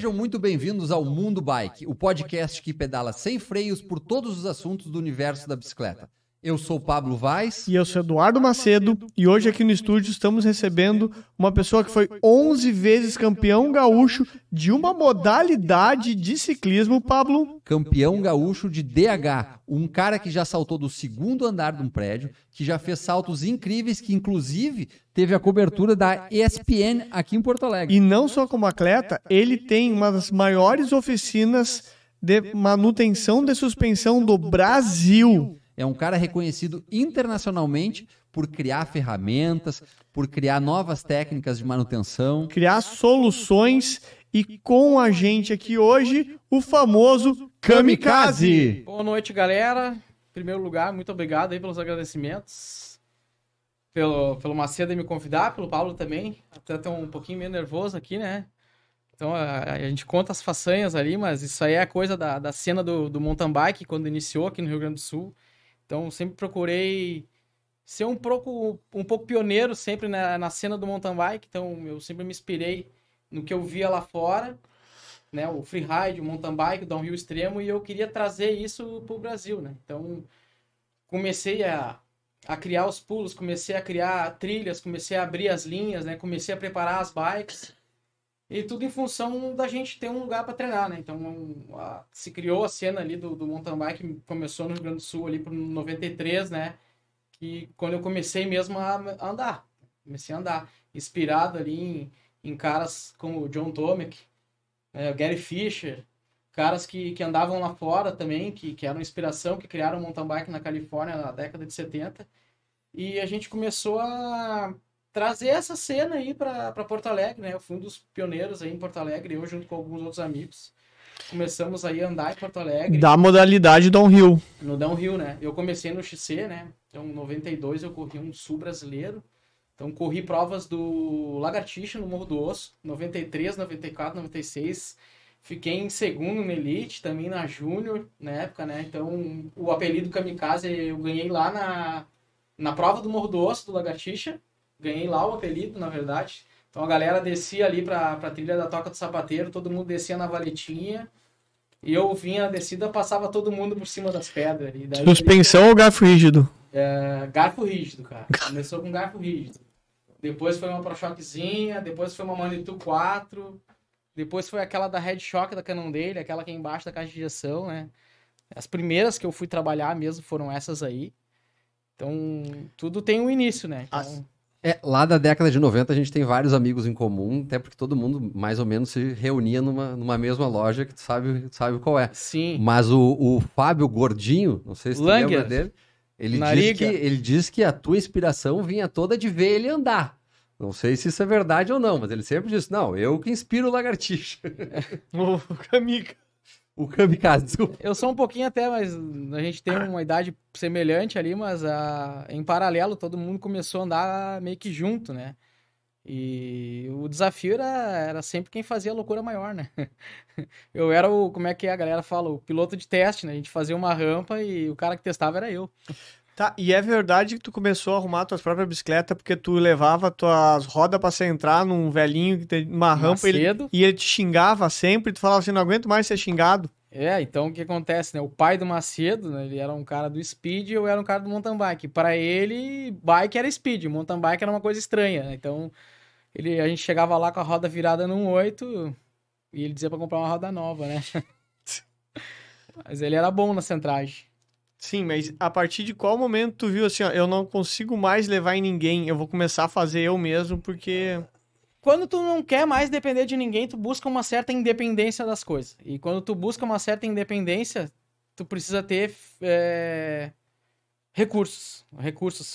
Sejam muito bem-vindos ao Mundo Bike, o podcast que pedala sem freios por todos os assuntos do universo da bicicleta. Eu sou o Pablo Vaz. E eu sou Eduardo Macedo, e hoje aqui no estúdio estamos recebendo uma pessoa que foi 11 vezes campeão gaúcho de uma modalidade de ciclismo, Pablo. Campeão gaúcho de DH, um cara que já saltou do segundo andar de um prédio, que já fez saltos incríveis, que inclusive teve a cobertura da ESPN aqui em Porto Alegre. E não só como atleta, ele tem uma das maiores oficinas de manutenção de suspensão do Brasil. É um cara reconhecido internacionalmente por criar ferramentas, por criar novas técnicas de manutenção. Criar soluções, e com a gente aqui hoje, o famoso Kamikaze. Boa noite, galera. Em primeiro lugar, muito obrigado aí pelos agradecimentos. Pelo Macedo me convidar, pelo Pablo também. Até tô um pouquinho meio nervoso aqui, né? Então a gente conta as façanhas ali, mas isso aí é coisa da cena do mountain bike, quando iniciou aqui no Rio Grande do Sul. Então, sempre procurei ser um pouco pioneiro sempre na cena do mountain bike. Então, eu sempre me inspirei no que eu via lá fora, né? O freeride, o mountain bike, o downhill extremo, e eu queria trazer isso para o Brasil, né? Então, comecei a criar os pulos, comecei a criar trilhas, comecei a abrir as linhas, né? Comecei a preparar as bikes. E tudo em função da gente ter um lugar para treinar, né? Então, se criou a cena ali do mountain bike, começou no Rio Grande do Sul ali por 93, né? Que quando eu comecei mesmo a andar. Comecei a andar. Inspirado ali em caras como o John Tomek, o Gary Fisher, caras que andavam lá fora também, que eram inspiração, que criaram o mountain bike na Califórnia na década de 70. E a gente começou a trazer essa cena aí para Porto Alegre, né? Eu fui um dos pioneiros aí em Porto Alegre, eu junto com alguns outros amigos. Começamos aí a andar em Porto Alegre. Da modalidade downhill. No downhill, né? Eu comecei no XC, né? Então, em 92 eu corri um sul brasileiro. Então, corri provas do Lagartixa no Morro do Osso, 93, 94, 96. Fiquei em segundo na Elite, também na Júnior, na época, né? Então, o apelido Kamikaze eu ganhei lá na prova do Morro do Osso, do Lagartixa. Ganhei lá o apelido, na verdade. Então a galera descia ali pra trilha da Toca do Sapateiro, todo mundo descia na valetinha. E eu vinha a descida, passava todo mundo por cima das pedras. E daí, Suspensão ou garfo rígido? Garfo rígido, cara. Começou com garfo rígido. Depois foi uma Pro-Shockzinha, depois foi uma Manitou 4. Depois foi aquela da Red Shock da Cannondale, aquela que é embaixo da caixa de injeção, né? As primeiras que eu fui trabalhar mesmo foram essas aí. Então, tudo tem um início, né? Então, Lá da década de 90 a gente tem vários amigos em comum, até porque todo mundo mais ou menos se reunia numa mesma loja que tu sabe qual é. sim. Mas o Fábio Gordinho, não sei se tu lembra dele, ele diz que a tua inspiração vinha toda de ver ele andar. Não sei se isso é verdade ou não, mas ele sempre disse, não, eu que inspiro o Lagartixa. O Kamikaze, desculpa. Eu sou um pouquinho até, mas a gente tem uma idade semelhante ali, mas em paralelo todo mundo começou a andar meio que junto, né? E o desafio era sempre quem fazia a loucura maior, né? Eu era como é que a galera fala, o piloto de teste, né? A gente fazia uma rampa e o cara que testava era eu. Tá, e é verdade que tu começou a arrumar tuas próprias bicicletas porque tu levava tuas rodas pra você entrar num velhinho que tem uma rampa e ele te xingava sempre, tu falava assim, não aguento mais ser xingado. Então o que acontece, né? O pai do Macedo, né? Ele era um cara do speed e eu era um cara do mountain bike. Para ele, bike era speed, mountain bike era uma coisa estranha, né? Então a gente chegava lá com a roda virada num 8 e ele dizia pra comprar uma roda nova, né? Mas ele era bom na centragem. Sim, mas a partir de qual momento tu viu assim, ó, eu não consigo mais levar em ninguém, eu vou começar a fazer eu mesmo, porque... Quando tu não quer mais depender de ninguém, tu busca uma certa independência das coisas. E quando tu busca uma certa independência, tu precisa ter recursos,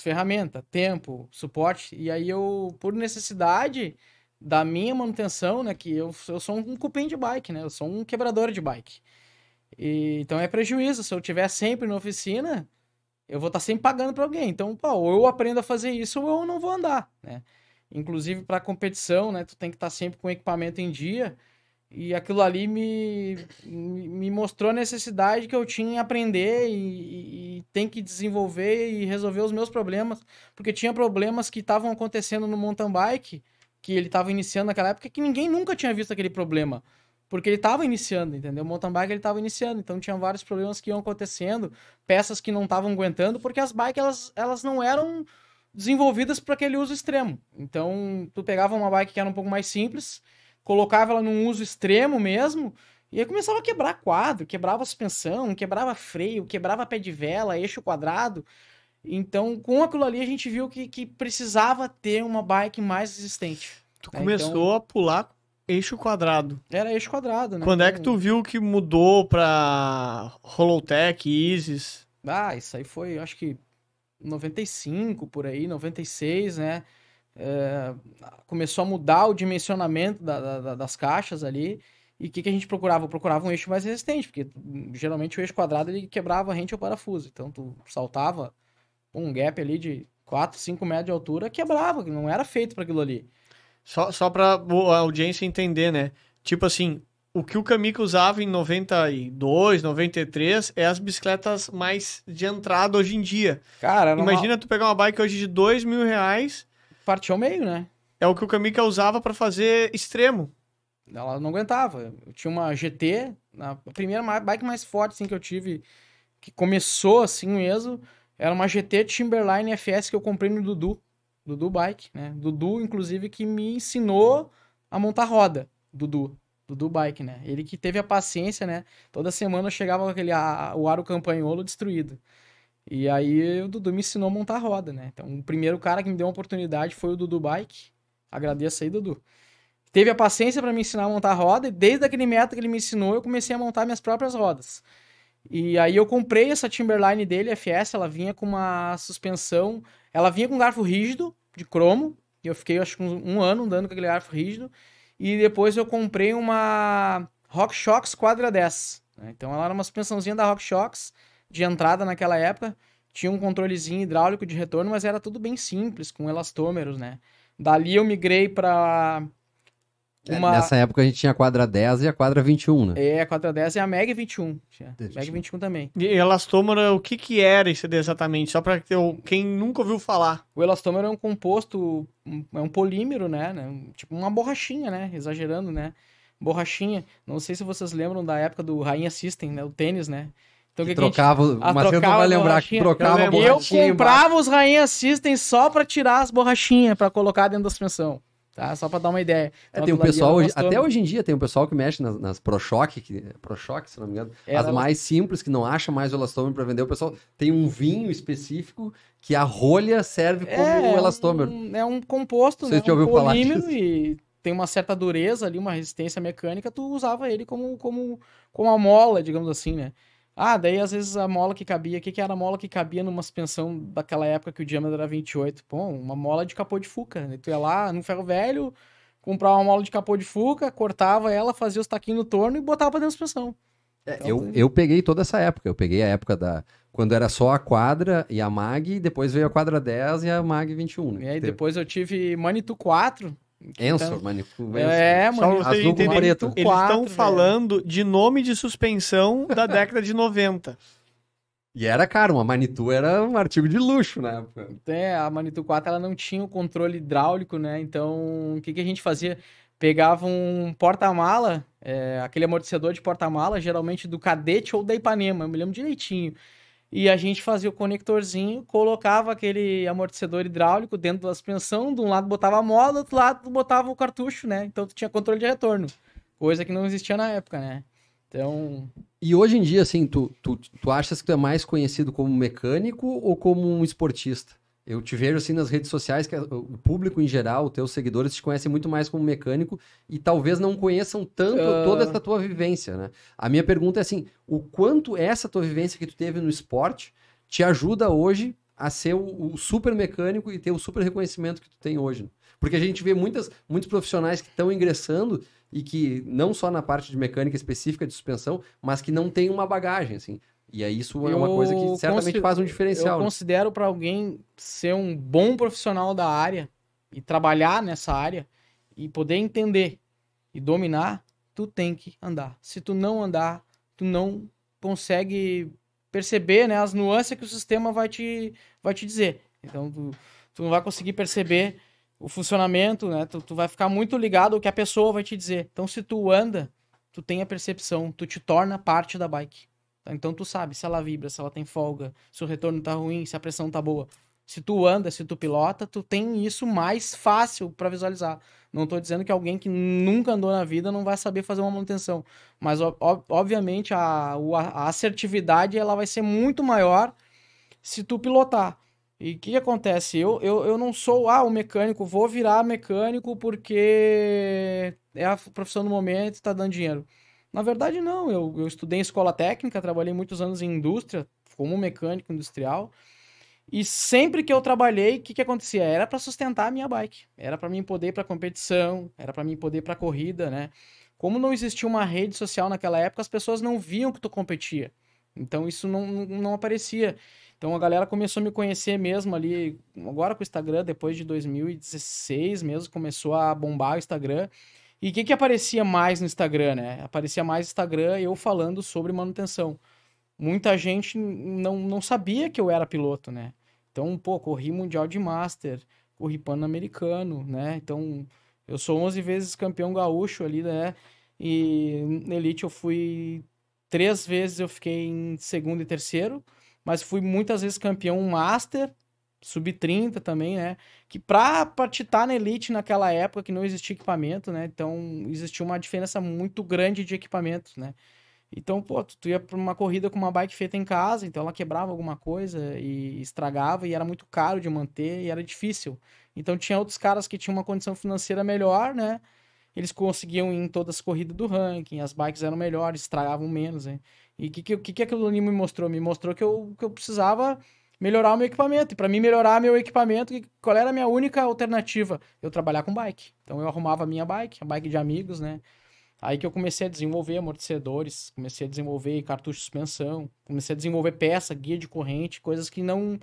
ferramenta, tempo, suporte. E aí eu, por necessidade da minha manutenção, né, que eu sou um cupim de bike, né, eu sou um quebrador de bike. Então é prejuízo, se eu estiver sempre na oficina, eu vou estar sempre pagando para alguém. Então, ou eu aprendo a fazer isso ou eu não vou andar, né? Inclusive para competição, né? Tu tem que estar sempre com o equipamento em dia. E aquilo ali me mostrou a necessidade que eu tinha em aprender e tem que desenvolver e resolver os meus problemas. Porque tinha problemas que estavam acontecendo no mountain bike, que ele estava iniciando naquela época, que ninguém nunca tinha visto aquele problema. porque ele estava iniciando, entendeu? O mountain bike ele estava iniciando, então tinha vários problemas que iam acontecendo, peças que não estavam aguentando, porque as bikes elas não eram desenvolvidas para aquele uso extremo. Então, tu pegava uma bike que era um pouco mais simples, colocava ela num uso extremo mesmo, e aí começava a quebrar quadro, quebrava suspensão, quebrava freio, quebrava pé de vela, eixo quadrado. Então, com aquilo ali, a gente viu que precisava ter uma bike mais resistente. Tu começou a pular eixo quadrado. Era eixo quadrado, né? Quando é que tu viu que mudou pra Holotech, Isis? Ah, isso aí foi, acho que 95, por aí, 96, né? Começou a mudar o dimensionamento das caixas ali. E o que a gente procurava? Eu procurava um eixo mais resistente, porque geralmente o eixo quadrado ele quebrava a rente ou parafuso. Então tu saltava um gap ali de 4, 5 metros de altura, quebrava, não era feito para aquilo ali. Só pra a audiência entender, né? Tipo assim, o que o Kamika usava em 92, 93 é as bicicletas mais de entrada hoje em dia. Cara, imagina tu pegar uma bike hoje de R$2.000. Partiu ao meio, né? É o que o Kamika usava para fazer extremo. Ela não aguentava. Eu tinha uma GT, a primeira bike mais forte assim, que eu tive, que começou assim mesmo, era uma GT Timberline FS que eu comprei no Dudu Bike, né? Dudu, inclusive, que me ensinou a montar roda. Dudu Bike, né? Ele que teve a paciência, né? Toda semana eu chegava com o aro campanholo destruído. E aí o Dudu me ensinou a montar roda, né? Então o primeiro cara que me deu uma oportunidade foi o Dudu Bike. Agradeço aí, Dudu. Teve a paciência para me ensinar a montar roda e desde aquele método que ele me ensinou eu comecei a montar minhas próprias rodas. E aí eu comprei essa Timberline dele, FS, ela vinha com uma suspensão, ela vinha com garfo rígido, de cromo, e eu fiquei acho que um ano andando com aquele garfo rígido, e depois eu comprei uma RockShox Quadra 10, né? Então ela era uma suspensãozinha da RockShox, de entrada naquela época, tinha um controlezinho hidráulico de retorno, mas era tudo bem simples, com elastômeros, né? Dali eu migrei para... Nessa época a gente tinha a Quadra 10 e a Quadra 21, né? A Quadra 10 e a Mag 21. Mag 21 também. E elastômero, o que era isso exatamente? Só para quem nunca ouviu falar. O elastômero é um composto, é um polímero, né? Tipo uma borrachinha, né? Exagerando, né? Borrachinha. Não sei se vocês lembram da época do Rainha System, né? O tênis, né? Então, que trocava, o Matheus não vai lembrar que trocava a borrachinha. Eu comprava os Rainha System só para tirar as borrachinhas, para colocar dentro da suspensão. Tá? Só pra dar uma ideia. Então, tem um pessoal, até hoje em dia, tem um pessoal que mexe nas ProShock, se não me engano, as mais simples, que não acha mais o elastômero para vender. O pessoal tem um vinho específico que a rolha serve como elastômero. É um composto, Você já ouviu falar disso? E tem uma certa dureza ali, uma resistência mecânica, tu usava ele como a mola, digamos assim, né? Daí às vezes a mola que cabia, o que era a mola que cabia numa suspensão daquela época que o diâmetro era 28? Pô, uma mola de capô de Fuca, né? Tu ia lá no ferro velho, comprava uma mola de capô de Fuca, cortava ela, fazia os taquinhos no torno e botava pra dentro da suspensão. Então, eu peguei toda essa época, eu peguei a época quando era só a Quadra e a Mag, depois veio a Quadra 10 e a Mag 21. Né? E aí depois eu tive Manitou 4, Ensor, Manitou. Mano, azul com preto. Eles estão falando de nome de suspensão da década de 90. E era caro, uma Manitou era um artigo de luxo na época. A Manitou 4 ela não tinha o controle hidráulico, né? Então, o que a gente fazia? Pegava um porta-mala, aquele amortecedor de porta-mala, geralmente do Cadete ou da Ipanema, eu me lembro direitinho. E a gente fazia o conectorzinho, colocava aquele amortecedor hidráulico dentro da suspensão, de um lado botava a mola, do outro lado botava o cartucho, né? Então tu tinha controle de retorno, coisa que não existia na época, né? Então... E hoje em dia, assim, tu achas que tu é mais conhecido como mecânico ou como um esportista? Eu te vejo, assim, nas redes sociais, que o público em geral, os teus seguidores, te conhecem muito mais como mecânico e talvez não conheçam tanto toda essa tua vivência, né? A minha pergunta é assim, o quanto essa tua vivência que tu teve no esporte te ajuda hoje a ser o super mecânico e ter o super reconhecimento que tu tem hoje? Né? Porque a gente vê muitos profissionais que estão ingressando e que, não só na parte de mecânica específica de suspensão, mas que não tem uma bagagem, assim. E aí isso é uma coisa que certamente faz um diferencial. Eu considero para alguém ser um bom profissional da área e trabalhar nessa área e poder entender e dominar, tu tem que andar. Se tu não andar, tu não consegue perceber, né, as nuances que o sistema vai te dizer. Então tu não vai conseguir perceber o funcionamento, né? Tu vai ficar muito ligado ao que a pessoa vai te dizer. Então se tu anda, tu tem a percepção, tu te torna parte da bike. Tá? Então tu sabe se ela vibra, se ela tem folga, se o retorno tá ruim, se a pressão tá boa. Se tu anda, se tu pilota, tu tem isso mais fácil para visualizar. Não tô dizendo que alguém que nunca andou na vida não vai saber fazer uma manutenção. Mas, obviamente, a assertividade ela vai ser muito maior se tu pilotar. E o que acontece? Eu não sou o mecânico, vou virar mecânico porque é a profissão do momento e tá dando dinheiro. Na verdade, não. Eu estudei em escola técnica, trabalhei muitos anos em indústria, como mecânico industrial. E sempre que eu trabalhei, o que acontecia? Era para sustentar a minha bike. Era para mim poder ir para competição, era para mim poder ir para corrida, né? Como não existia uma rede social naquela época, as pessoas não viam que tu competia. Então isso não aparecia. Então a galera começou a me conhecer mesmo ali, agora com o Instagram, depois de 2016 mesmo, começou a bombar o Instagram. E o que aparecia mais no Instagram, né? Aparecia mais no Instagram eu falando sobre manutenção. Muita gente não sabia que eu era piloto, né? Então, corri Mundial de Master, corri Pan-Americano, né? Então, eu sou 11 vezes campeão gaúcho ali, né? E na Elite eu fui 3 vezes, eu fiquei em segundo e terceiro, mas fui muitas vezes campeão Master, sub-30 também, né? Que pra te estar na Elite naquela época que não existia equipamento, né? Então, existia uma diferença muito grande de equipamentos, né? Então, tu ia pra uma corrida com uma bike feita em casa, então ela quebrava alguma coisa e estragava e era muito caro de manter e era difícil. Então tinha outros caras que tinham uma condição financeira melhor, né? Eles conseguiam ir em todas as corridas do ranking, as bikes eram melhores, estragavam menos, né? E o que aquilo ali me mostrou? Me mostrou que eu precisava melhorar o meu equipamento. E para mim melhorar meu equipamento, qual era a minha única alternativa? Eu trabalhar com bike. Então eu arrumava a minha bike, a bike de amigos, né? Aí que eu comecei a desenvolver amortecedores, comecei a desenvolver cartucho de suspensão, comecei a desenvolver peça, guia de corrente, coisas que não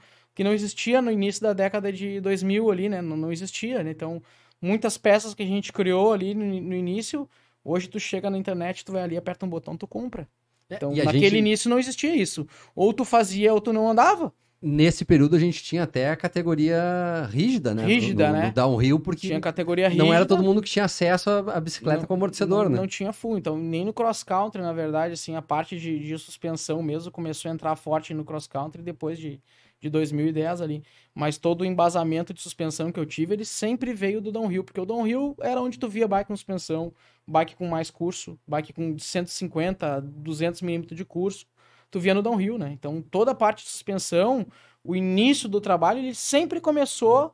existia no início da década de 2000 ali, né? Não existia, né? Então, muitas peças que a gente criou ali no início, hoje tu chega na internet, tu vai ali, aperta um botão, tu compra. Então, naquele início não existia isso. Ou tu fazia ou tu não andava. Nesse período a gente tinha até a categoria rígida, né? Rígida, né? No downhill, porque tinha categoria rígida. Não era todo mundo que tinha acesso à bicicleta com amortecedor, né? Não tinha full. Então, nem no cross-country, na verdade, assim, a parte de suspensão mesmo começou a entrar forte no cross-country depois de 2010 ali. Mas todo o embasamento de suspensão que eu tive, ele sempre veio do downhill, porque o downhill era onde tu via bike com suspensão, bike com mais curso, bike com 150, 200 milímetros de curso. Tu via no downhill, né? Então, toda a parte de suspensão, o início do trabalho, ele sempre começou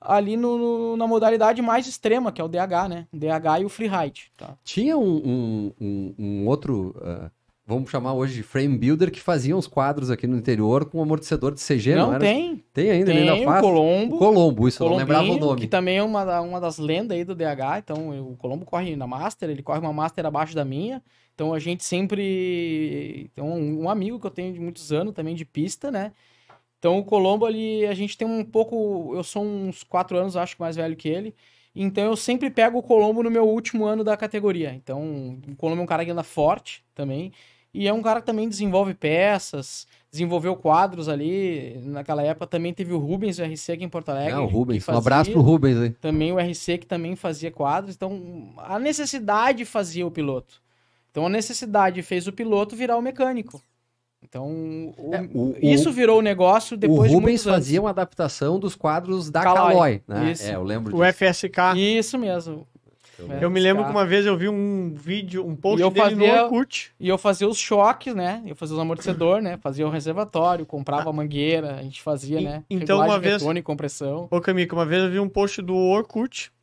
ali na modalidade mais extrema, que é o DH, né? O DH e o freeride. Tá? Tinha um outro, vamos chamar hoje de frame builder, que fazia uns quadros aqui no interior com amortecedor de CG, não era? Tem. Tem ainda, ele ainda faz? O Colombo. O Colombo, isso, eu não lembrava o nome. Que também é uma das lendas aí do DH. Então, o Colombo corre na Master, ele corre uma Master abaixo da minha. Então, a gente sempre... Tem um amigo que eu tenho de muitos anos também de pista, né? Então, o Colombo ali, a gente tem um pouco... Eu sou uns 4 anos, acho que mais velho que ele. Então, eu sempre pego o Colombo no meu último ano da categoria. Então, o Colombo é um cara que anda forte também. E é um cara que também desenvolve peças, desenvolveu quadros ali. Naquela época também teve o Rubens, o RC aqui em Porto Alegre. O Rubens, um abraço pro Rubens aí. Também o RC que também fazia quadros. Então, a necessidade fazia o piloto. Então, a necessidade fez o piloto virar o mecânico. Então, isso virou o negócio depois de muitos anos. O Rubens fazia uma adaptação dos quadros da Caloi, né? Isso. Eu lembro disso. O FSK. Isso mesmo. Eu me lembro que uma vez eu vi um vídeo, um post dele no Orkut. E eu fazia os choques, né? Eu fazia os amortecedores, né? Fazia o reservatório, comprava a mangueira, a gente fazia, né? Então, uma vez... retorno e compressão. Ô, Camico, uma vez eu vi um post do Orkut,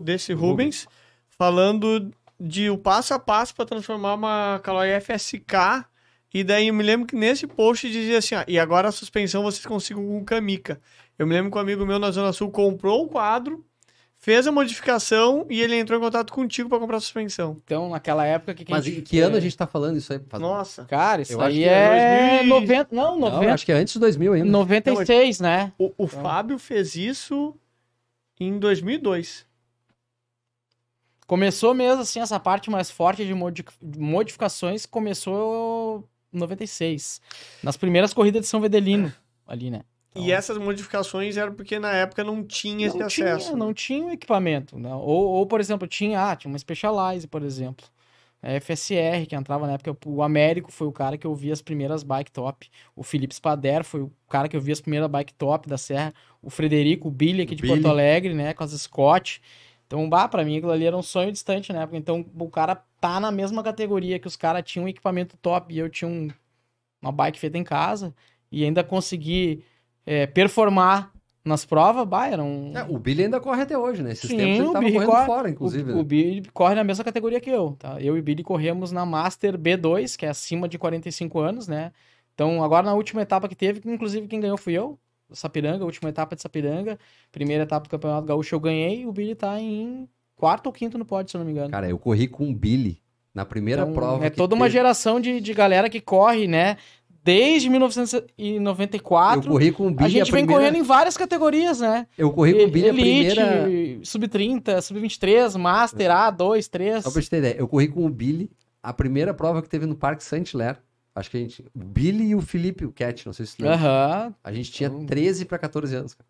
desse Rubens, falando de o passo a passo para transformar uma Caloi FSK. E daí eu me lembro que nesse post dizia assim, e agora a suspensão vocês conseguem com Kamica. Eu me lembro que um amigo meu na Zona Sul comprou o quadro, fez a modificação e ele entrou em contato contigo para comprar a suspensão. Então, naquela época... Mas em que ano a gente tá falando isso aí? Nossa. Cara, isso aí é 90... Não, 90. Não, acho que é antes de 2000 ainda. 96, né? O Fábio fez isso em 2002. Começou mesmo, assim, essa parte mais forte de modificações começou em 96. Nas primeiras corridas de São Vedelino, ali, né? Então, e essas modificações eram porque na época não tinha esse acesso. Não tinha o equipamento, né? Ou, por exemplo, tinha uma Specialized, por exemplo. a FSR, que entrava na época, o Américo foi o cara que eu vi as primeiras bike top, o Felipe Spader foi o cara que eu vi as primeiras bike top da Serra, o Frederico, o Billy aqui de Porto Alegre, né, com as Scott. Então, pra mim aquilo ali era um sonho distante na época. Então, o cara tá na mesma categoria que os caras tinham um equipamento top e eu tinha uma bike feita em casa e ainda consegui performar nas provas, era um... o Billy ainda corre até hoje, né? Esses tempos ele tava correndo fora, inclusive. O Billy corre na mesma categoria que eu, tá? Eu e o Billy corremos na Master B2, que é acima de 45 anos, né? Então, agora na última etapa que teve, inclusive quem ganhou fui eu, Sapiranga, última etapa de Sapiranga, primeira etapa do Campeonato Gaúcho eu ganhei, e o Billy tá em quarto ou quinto no pódio, se eu não me engano. Cara, eu corri com o Billy na primeira prova. É toda uma geração de galera que corre, né? Desde 1994, eu corri com o Billy a gente vem correndo em várias categorias, né? Eu corri com o Billy Elite, a primeira... Sub-30, Sub-23, Master, A2, 3... Só pra te ter ideia, eu corri com o Billy a primeira prova que teve no Parque Saint-Hilaire. Acho que a gente... O Billy e o Felipe, o Cat, não sei se tu lembra. A gente tinha 13 para 14 anos, cara.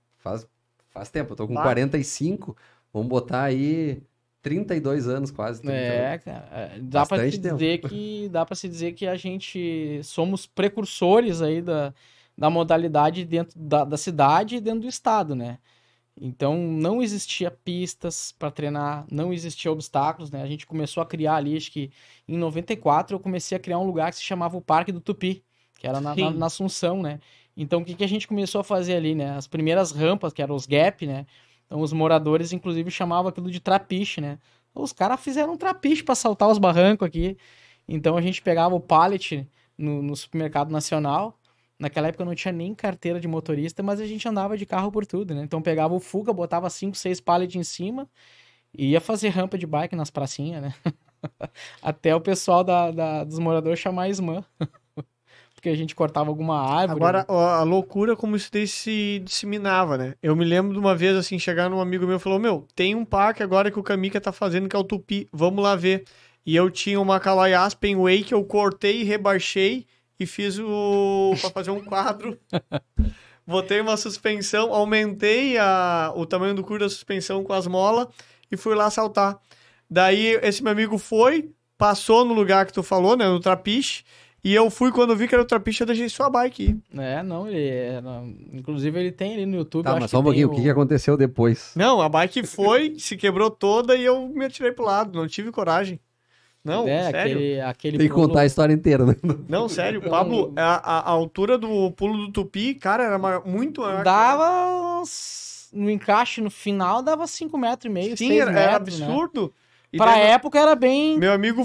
Faz tempo, eu tô com 45, vamos botar aí 32 anos quase. Cara, dá pra se dizer que a gente somos precursores aí da modalidade dentro da cidade e dentro do estado, né? Então, não existia pistas para treinar, não existia obstáculos, né? A gente começou a criar ali, acho que em 94 eu comecei a criar um lugar que se chamava o Parque do Tupi, que era na Assunção, né? Então, o que a gente começou a fazer ali, né? As primeiras rampas, que eram os gap, né? Então, os moradores, inclusive, chamavam aquilo de trapiche, né? Os caras fizeram um trapiche para saltar os barrancos aqui. Então, a gente pegava o pallet no supermercado nacional. Naquela época não tinha nem carteira de motorista, mas a gente andava de carro por tudo, né? Então pegava o Fuga, botava 5, 6 pallets em cima e ia fazer rampa de bike nas pracinhas, né? Até o pessoal dos moradores chamar Ismã. Porque a gente cortava alguma árvore. Agora, a loucura como isso daí se disseminava, né? Eu me lembro de uma vez, assim, chegar num amigo meu e falou, tem um parque agora que o Kamika tá fazendo, que é o Tupi, vamos lá ver. E eu tinha uma Caloi Aspen Way que eu cortei e rebaixei e fiz pra fazer um quadro. Botei uma suspensão, aumentei o tamanho do curso da suspensão com as molas e fui lá saltar. Daí esse meu amigo passou no lugar que tu falou, né, no trapiche, e eu fui, quando vi que era o trapiche, eu deixei sua bike. Inclusive ele tem ali no YouTube. Tá, mas só um pouquinho, o que aconteceu depois? Não, a bike se quebrou toda e eu me atirei pro lado, não tive coragem. Não, sério. Tem que contar a história inteira, né? Não, sério, Pablo, a altura do pulo do Tupi, cara, era muito maior. Dava no encaixe no final, dava 5,5 metros, 6 metros. Era absurdo. Né? Pra época era bem... Meu amigo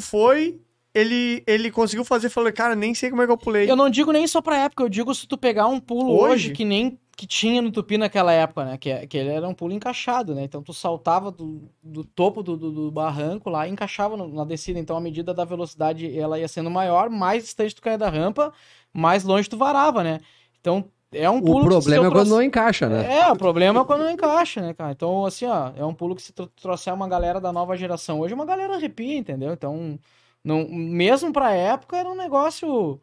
ele conseguiu fazer, falei, cara, nem sei como é que eu pulei. Eu não digo nem só pra época, eu digo se tu pegar um pulo hoje que nem que tinha no Tupi naquela época, né? Que ele era um pulo encaixado, né? Então tu saltava do topo do barranco lá e encaixava na descida. Então a medida da velocidade ela ia sendo maior, mais distante tu caía da rampa, mais longe tu varava, né? Então é um pulo. O problema é quando não encaixa, né? O problema é quando não encaixa, né, cara? Então, assim, é um pulo que se tu trouxer uma galera da nova geração hoje, uma galera arrepia, entendeu? Então, não, mesmo pra época, era um negócio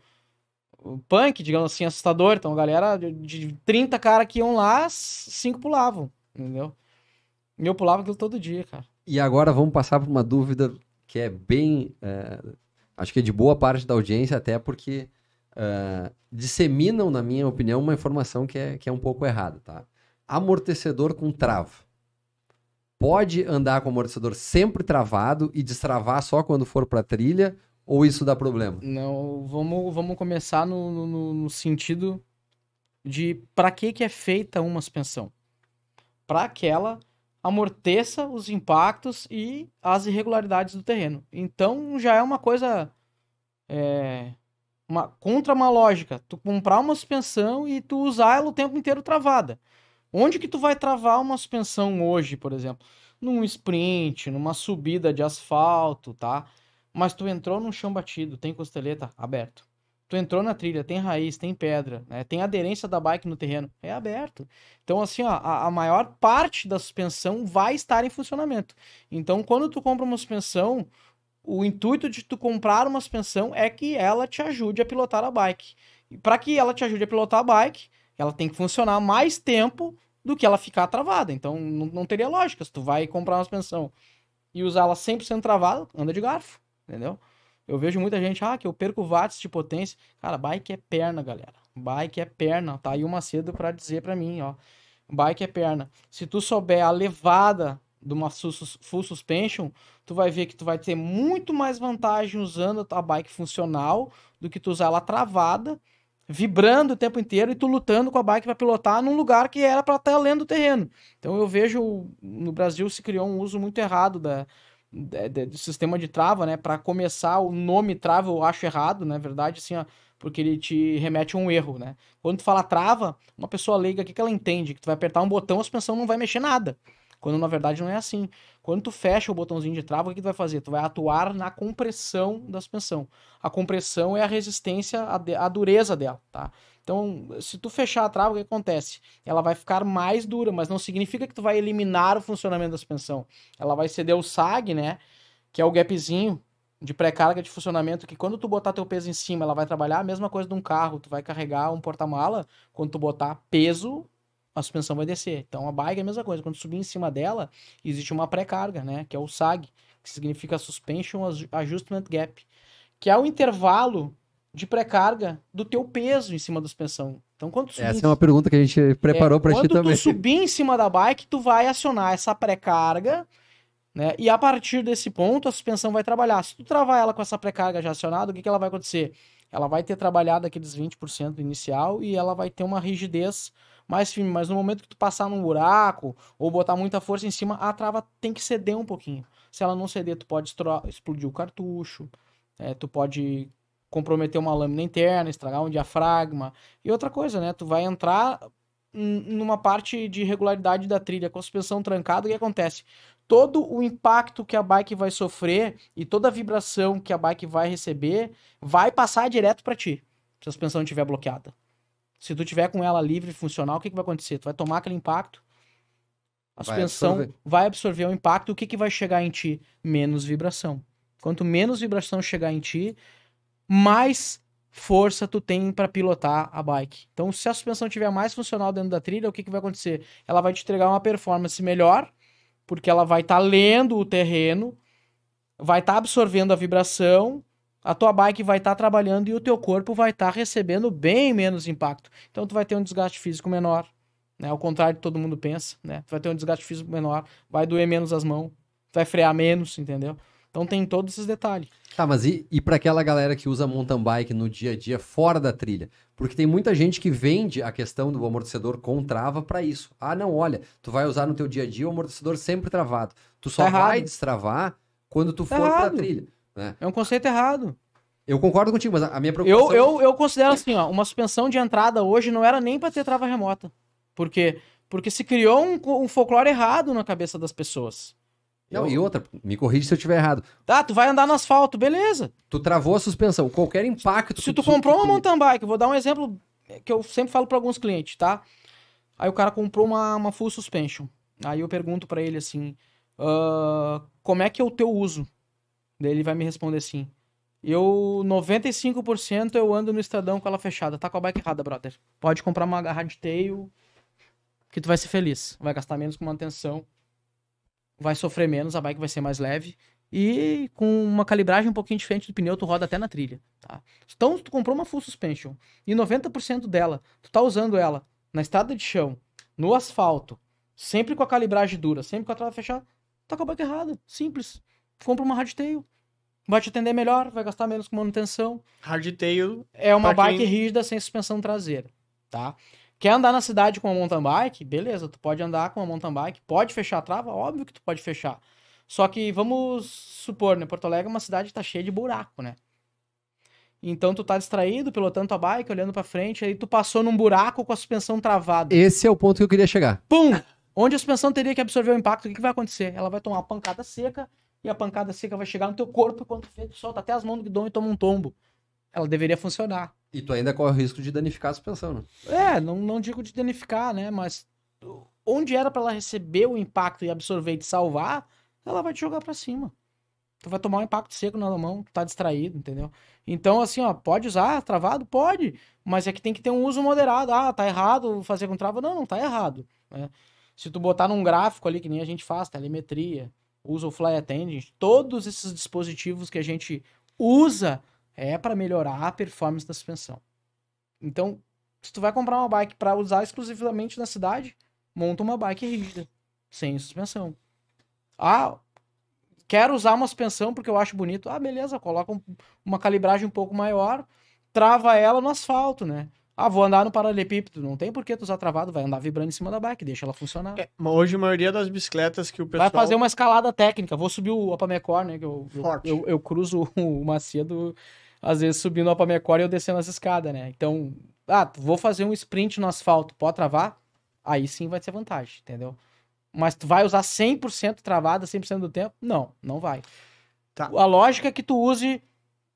punk, digamos assim, assustador. Então, galera de 30 caras que iam lá, 5 pulavam, entendeu? E eu pulava aquilo todo dia, cara. E agora vamos passar por uma dúvida que é bem... acho que é de boa parte da audiência, até porque disseminam, na minha opinião, uma informação que é um pouco errada, tá? Amortecedor com trava. Pode andar com o amortecedor sempre travado e destravar só quando for para trilha? Ou isso dá problema? Não, vamos começar no sentido de para que é feita uma suspensão? Para que ela amorteça os impactos e as irregularidades do terreno. Então já é uma coisa contra uma lógica. Tu comprar uma suspensão e tu usar ela o tempo inteiro travada. Onde que tu vai travar uma suspensão hoje, por exemplo? Num sprint, numa subida de asfalto, tá? Mas tu entrou num chão batido, tem costeleta aberto. Tu entrou na trilha, tem raiz, tem pedra, né? Tem aderência da bike no terreno, é aberto. Então, assim, ó, a maior parte da suspensão vai estar em funcionamento. Então, quando tu compra uma suspensão, o intuito de tu comprar uma suspensão é que ela te ajude a pilotar a bike. E para que ela te ajude a pilotar a bike, ela tem que funcionar mais tempo do que ela ficar travada. Então, não teria lógica. Se tu vai comprar uma suspensão e usar ela 100% travada, anda de garfo. Entendeu? Eu vejo muita gente, que eu perco watts de potência. Cara, bike é perna, galera. Bike é perna. Tá aí o Macedo pra dizer pra mim, ó. Bike é perna. Se tu souber a levada de uma full suspension, tu vai ver que tu vai ter muito mais vantagem usando a bike funcional do que tu usar ela travada, vibrando o tempo inteiro e tu lutando com a bike para pilotar num lugar que era para estar lendo o terreno. Então eu vejo no Brasil se criou um uso muito errado do sistema de trava, né? Para começar, o nome trava eu acho errado, na verdade, assim, ó, porque ele te remete a um erro, né? Quando tu fala trava, uma pessoa leiga, o que ela entende? Que tu vai apertar um botão, a suspensão não vai mexer nada. Quando na verdade não é assim. Quando tu fecha o botãozinho de trava, o que tu vai fazer? Tu vai atuar na compressão da suspensão. A compressão é a resistência, a dureza dela, tá? Então, se tu fechar a trava, o que acontece? Ela vai ficar mais dura, mas não significa que tu vai eliminar o funcionamento da suspensão. Ela vai ceder o sag, né? Que é o gapzinho de pré-carga de funcionamento, que quando tu botar teu peso em cima, ela vai trabalhar a mesma coisa de um carro. Tu vai carregar um porta-mala, quando tu botar peso, a suspensão vai descer. Então a bike é a mesma coisa. Quando tu subir em cima dela, existe uma pré-carga, né? Que é o SAG, que significa Suspension Adjustment Gap, que é o intervalo de pré-carga do teu peso em cima da suspensão. Então, quando tu subir Essa é uma pergunta que a gente preparou para ti também. Quando tu subir em cima da bike, tu vai acionar essa pré-carga, né? E a partir desse ponto, a suspensão vai trabalhar. Se tu travar ela com essa pré-carga já acionada, o que ela vai acontecer? Ela vai ter trabalhado aqueles 20% inicial e ela vai ter uma rigidez mais firme. Mas no momento que tu passar num buraco ou botar muita força em cima, a trava tem que ceder um pouquinho. Se ela não ceder, tu pode explodir o cartucho, tu pode comprometer uma lâmina interna, estragar um diafragma. E outra coisa, né? Tu vai entrar numa parte de regularidade da trilha com a suspensão trancada, o que acontece? Todo o impacto que a bike vai sofrer e toda a vibração que a bike vai receber vai passar direto para ti, se a suspensão estiver bloqueada. Se tu tiver com ela livre e funcional, o que vai acontecer? Tu vai tomar aquele impacto, a suspensão vai absorver o impacto, o que vai chegar em ti? Menos vibração. Quanto menos vibração chegar em ti, mais força tu tem para pilotar a bike. Então, se a suspensão estiver mais funcional dentro da trilha, o que vai acontecer? Ela vai te entregar uma performance melhor, porque ela vai estar lendo o terreno, vai estar absorvendo a vibração, a tua bike vai estar trabalhando e o teu corpo vai estar recebendo bem menos impacto. Então, tu vai ter um desgaste físico menor, né? Ao contrário do que todo mundo pensa, né? Tu vai ter um desgaste físico menor, vai doer menos as mãos, vai frear menos, entendeu? Então tem todos esses detalhes. Tá, mas e para aquela galera que usa mountain bike no dia a dia fora da trilha? Porque tem muita gente que vende a questão do amortecedor com trava para isso. Ah, não, olha, tu vai usar no teu dia a dia o amortecedor sempre travado. Tu só vai destravar quando tu for pra trilha. Né? É um conceito errado. Eu concordo contigo, mas a minha preocupação... Eu considero assim, ó, uma suspensão de entrada hoje não era nem para ter trava remota. Por quê? Porque se criou um folclore errado na cabeça das pessoas. Não, e outra, me corrige se eu estiver errado. Tá, tu vai andar no asfalto, beleza. Tu travou a suspensão, qualquer impacto... Se tu comprou uma mountain bike, vou dar um exemplo que eu sempre falo para alguns clientes, tá? Aí o cara comprou uma full suspension. Aí eu pergunto para ele assim, como é que é o teu uso? Daí ele vai me responder assim, 95% eu ando no estradão com ela fechada. Tá com a bike errada, brother. Pode comprar uma hardtail que tu vai ser feliz. Vai gastar menos com manutenção. Vai sofrer menos, a bike vai ser mais leve. E com uma calibragem um pouquinho diferente do pneu, tu roda até na trilha, tá? Então, tu comprou uma full suspension e 90% dela, tu tá usando ela na estrada de chão, no asfalto, sempre com a calibragem dura, sempre com a trava fechada, tá com a bike errada. Simples. Compra uma hardtail. Vai te atender melhor, vai gastar menos com manutenção. Hardtail é uma bike rígida sem suspensão traseira, tá? Quer andar na cidade com uma mountain bike? Beleza, tu pode andar com uma mountain bike. Pode fechar a trava? Óbvio que tu pode fechar. Só que vamos supor, né? Porto Alegre é uma cidade que tá cheia de buraco, né? Então tu tá distraído, pilotando tua bike, olhando pra frente, aí tu passou num buraco com a suspensão travada. Esse é o ponto que eu queria chegar. Pum! Onde a suspensão teria que absorver o impacto, o que vai acontecer? Ela vai tomar uma pancada seca e a pancada seca vai chegar no teu corpo e quando tu solta até as mãos do guidão e toma um tombo. Ela deveria funcionar. E tu ainda corre o risco de danificar a suspensão, né? Não digo de danificar, né? Mas onde era pra ela receber o impacto e absorver e te salvar, ela vai te jogar pra cima. Tu vai tomar um impacto seco na mão, tu tá distraído, entendeu? Então, assim, ó, pode usar travado? Pode. Mas é que tem que ter um uso moderado. Ah, tá errado fazer com trava? Não tá errado. Né? Se tu botar num gráfico ali, que nem a gente faz, telemetria, usa o Fly Attendant, todos esses dispositivos que a gente usa é para melhorar a performance da suspensão. Então, se tu vai comprar uma bike para usar exclusivamente na cidade, monta uma bike rígida, sem suspensão. Ah, quero usar uma suspensão porque eu acho bonito. Ah, beleza, coloca uma calibragem um pouco maior, trava ela no asfalto, né? Ah, vou andar no paralelepípedo. Não tem por que tu usar travado, vai andar vibrando em cima da bike, deixa ela funcionar. Hoje a maioria das bicicletas que o pessoal... Vai fazer uma escalada técnica, vou subir o Apamecor, né? Que eu cruzo o Macedo, às vezes subindo o Apamecor e eu descendo as escadas, né? Então, vou fazer um sprint no asfalto, pode travar? Aí sim vai ser vantagem, entendeu? Mas tu vai usar 100% travada 100% do tempo? Não, não vai. Tá. A lógica é que tu use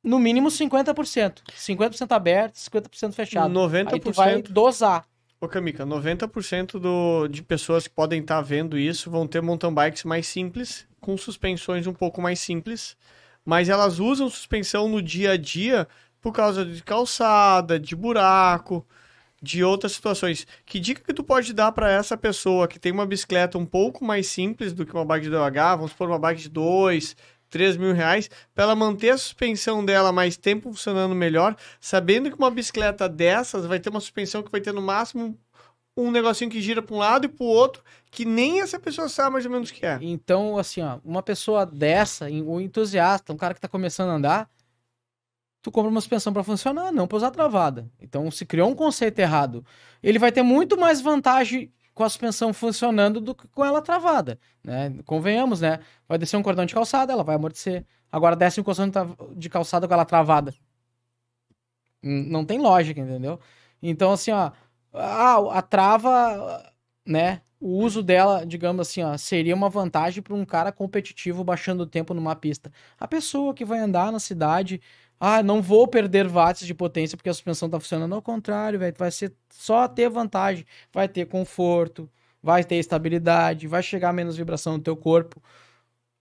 no mínimo 50%. 50% aberto, 50% fechado. 90%. Aí tu vai dosar. Ô, Camica, 90% de pessoas que podem estar vendo isso vão ter mountain bikes mais simples, com suspensões um pouco mais simples, mas elas usam suspensão no dia a dia por causa de calçada, de buraco, de outras situações. Que dica que tu pode dar para essa pessoa que tem uma bicicleta um pouco mais simples do que uma bike de DOH, vamos supor uma bike de 2, 3 mil reais, para ela manter a suspensão dela mais tempo funcionando melhor, sabendo que uma bicicleta dessas vai ter uma suspensão que vai ter no máximo um negocinho que gira para um lado e para o outro, que nem essa pessoa sabe mais ou menos o que é. Então, assim, ó, uma pessoa dessa, um entusiasta, um cara que tá começando a andar, tu compra uma suspensão para funcionar, não para usar travada. Então, se criou um conceito errado, ele vai ter muito mais vantagem com a suspensão funcionando do que com ela travada, né? Convenhamos, né? Vai descer um cordão de calçada, ela vai amortecer. Agora desce um cordão de calçada com ela travada. Não tem lógica, entendeu? Então, assim, ó, a trava, né? O uso dela, digamos assim, ó, seria uma vantagem para um cara competitivo baixando o tempo numa pista. A pessoa que vai andar na cidade, não vou perder watts de potência porque a suspensão tá funcionando. Ao contrário, velho, vai ser só ter vantagem. Vai ter conforto, vai ter estabilidade, vai chegar menos vibração no teu corpo.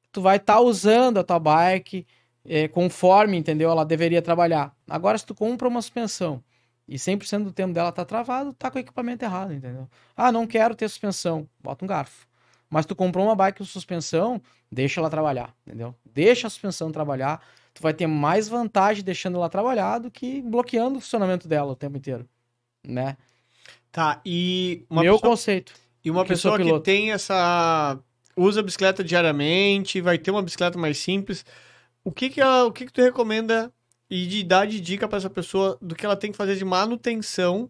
Tu vai estar usando a tua bike conforme, entendeu? Ela deveria trabalhar. Agora, se tu compra uma suspensão e 100% do tempo dela tá travado, tá com o equipamento errado, entendeu? Não quero ter suspensão, bota um garfo. Mas tu comprou uma bike com suspensão, deixa ela trabalhar, entendeu? Deixa a suspensão trabalhar. Tu vai ter mais vantagem deixando ela trabalhar do que bloqueando o funcionamento dela o tempo inteiro, né? Tá, e... conceito. E uma pessoa que tem usa a bicicleta diariamente, vai ter uma bicicleta mais simples, o que tu recomenda e dá de dica para essa pessoa do que ela tem que fazer de manutenção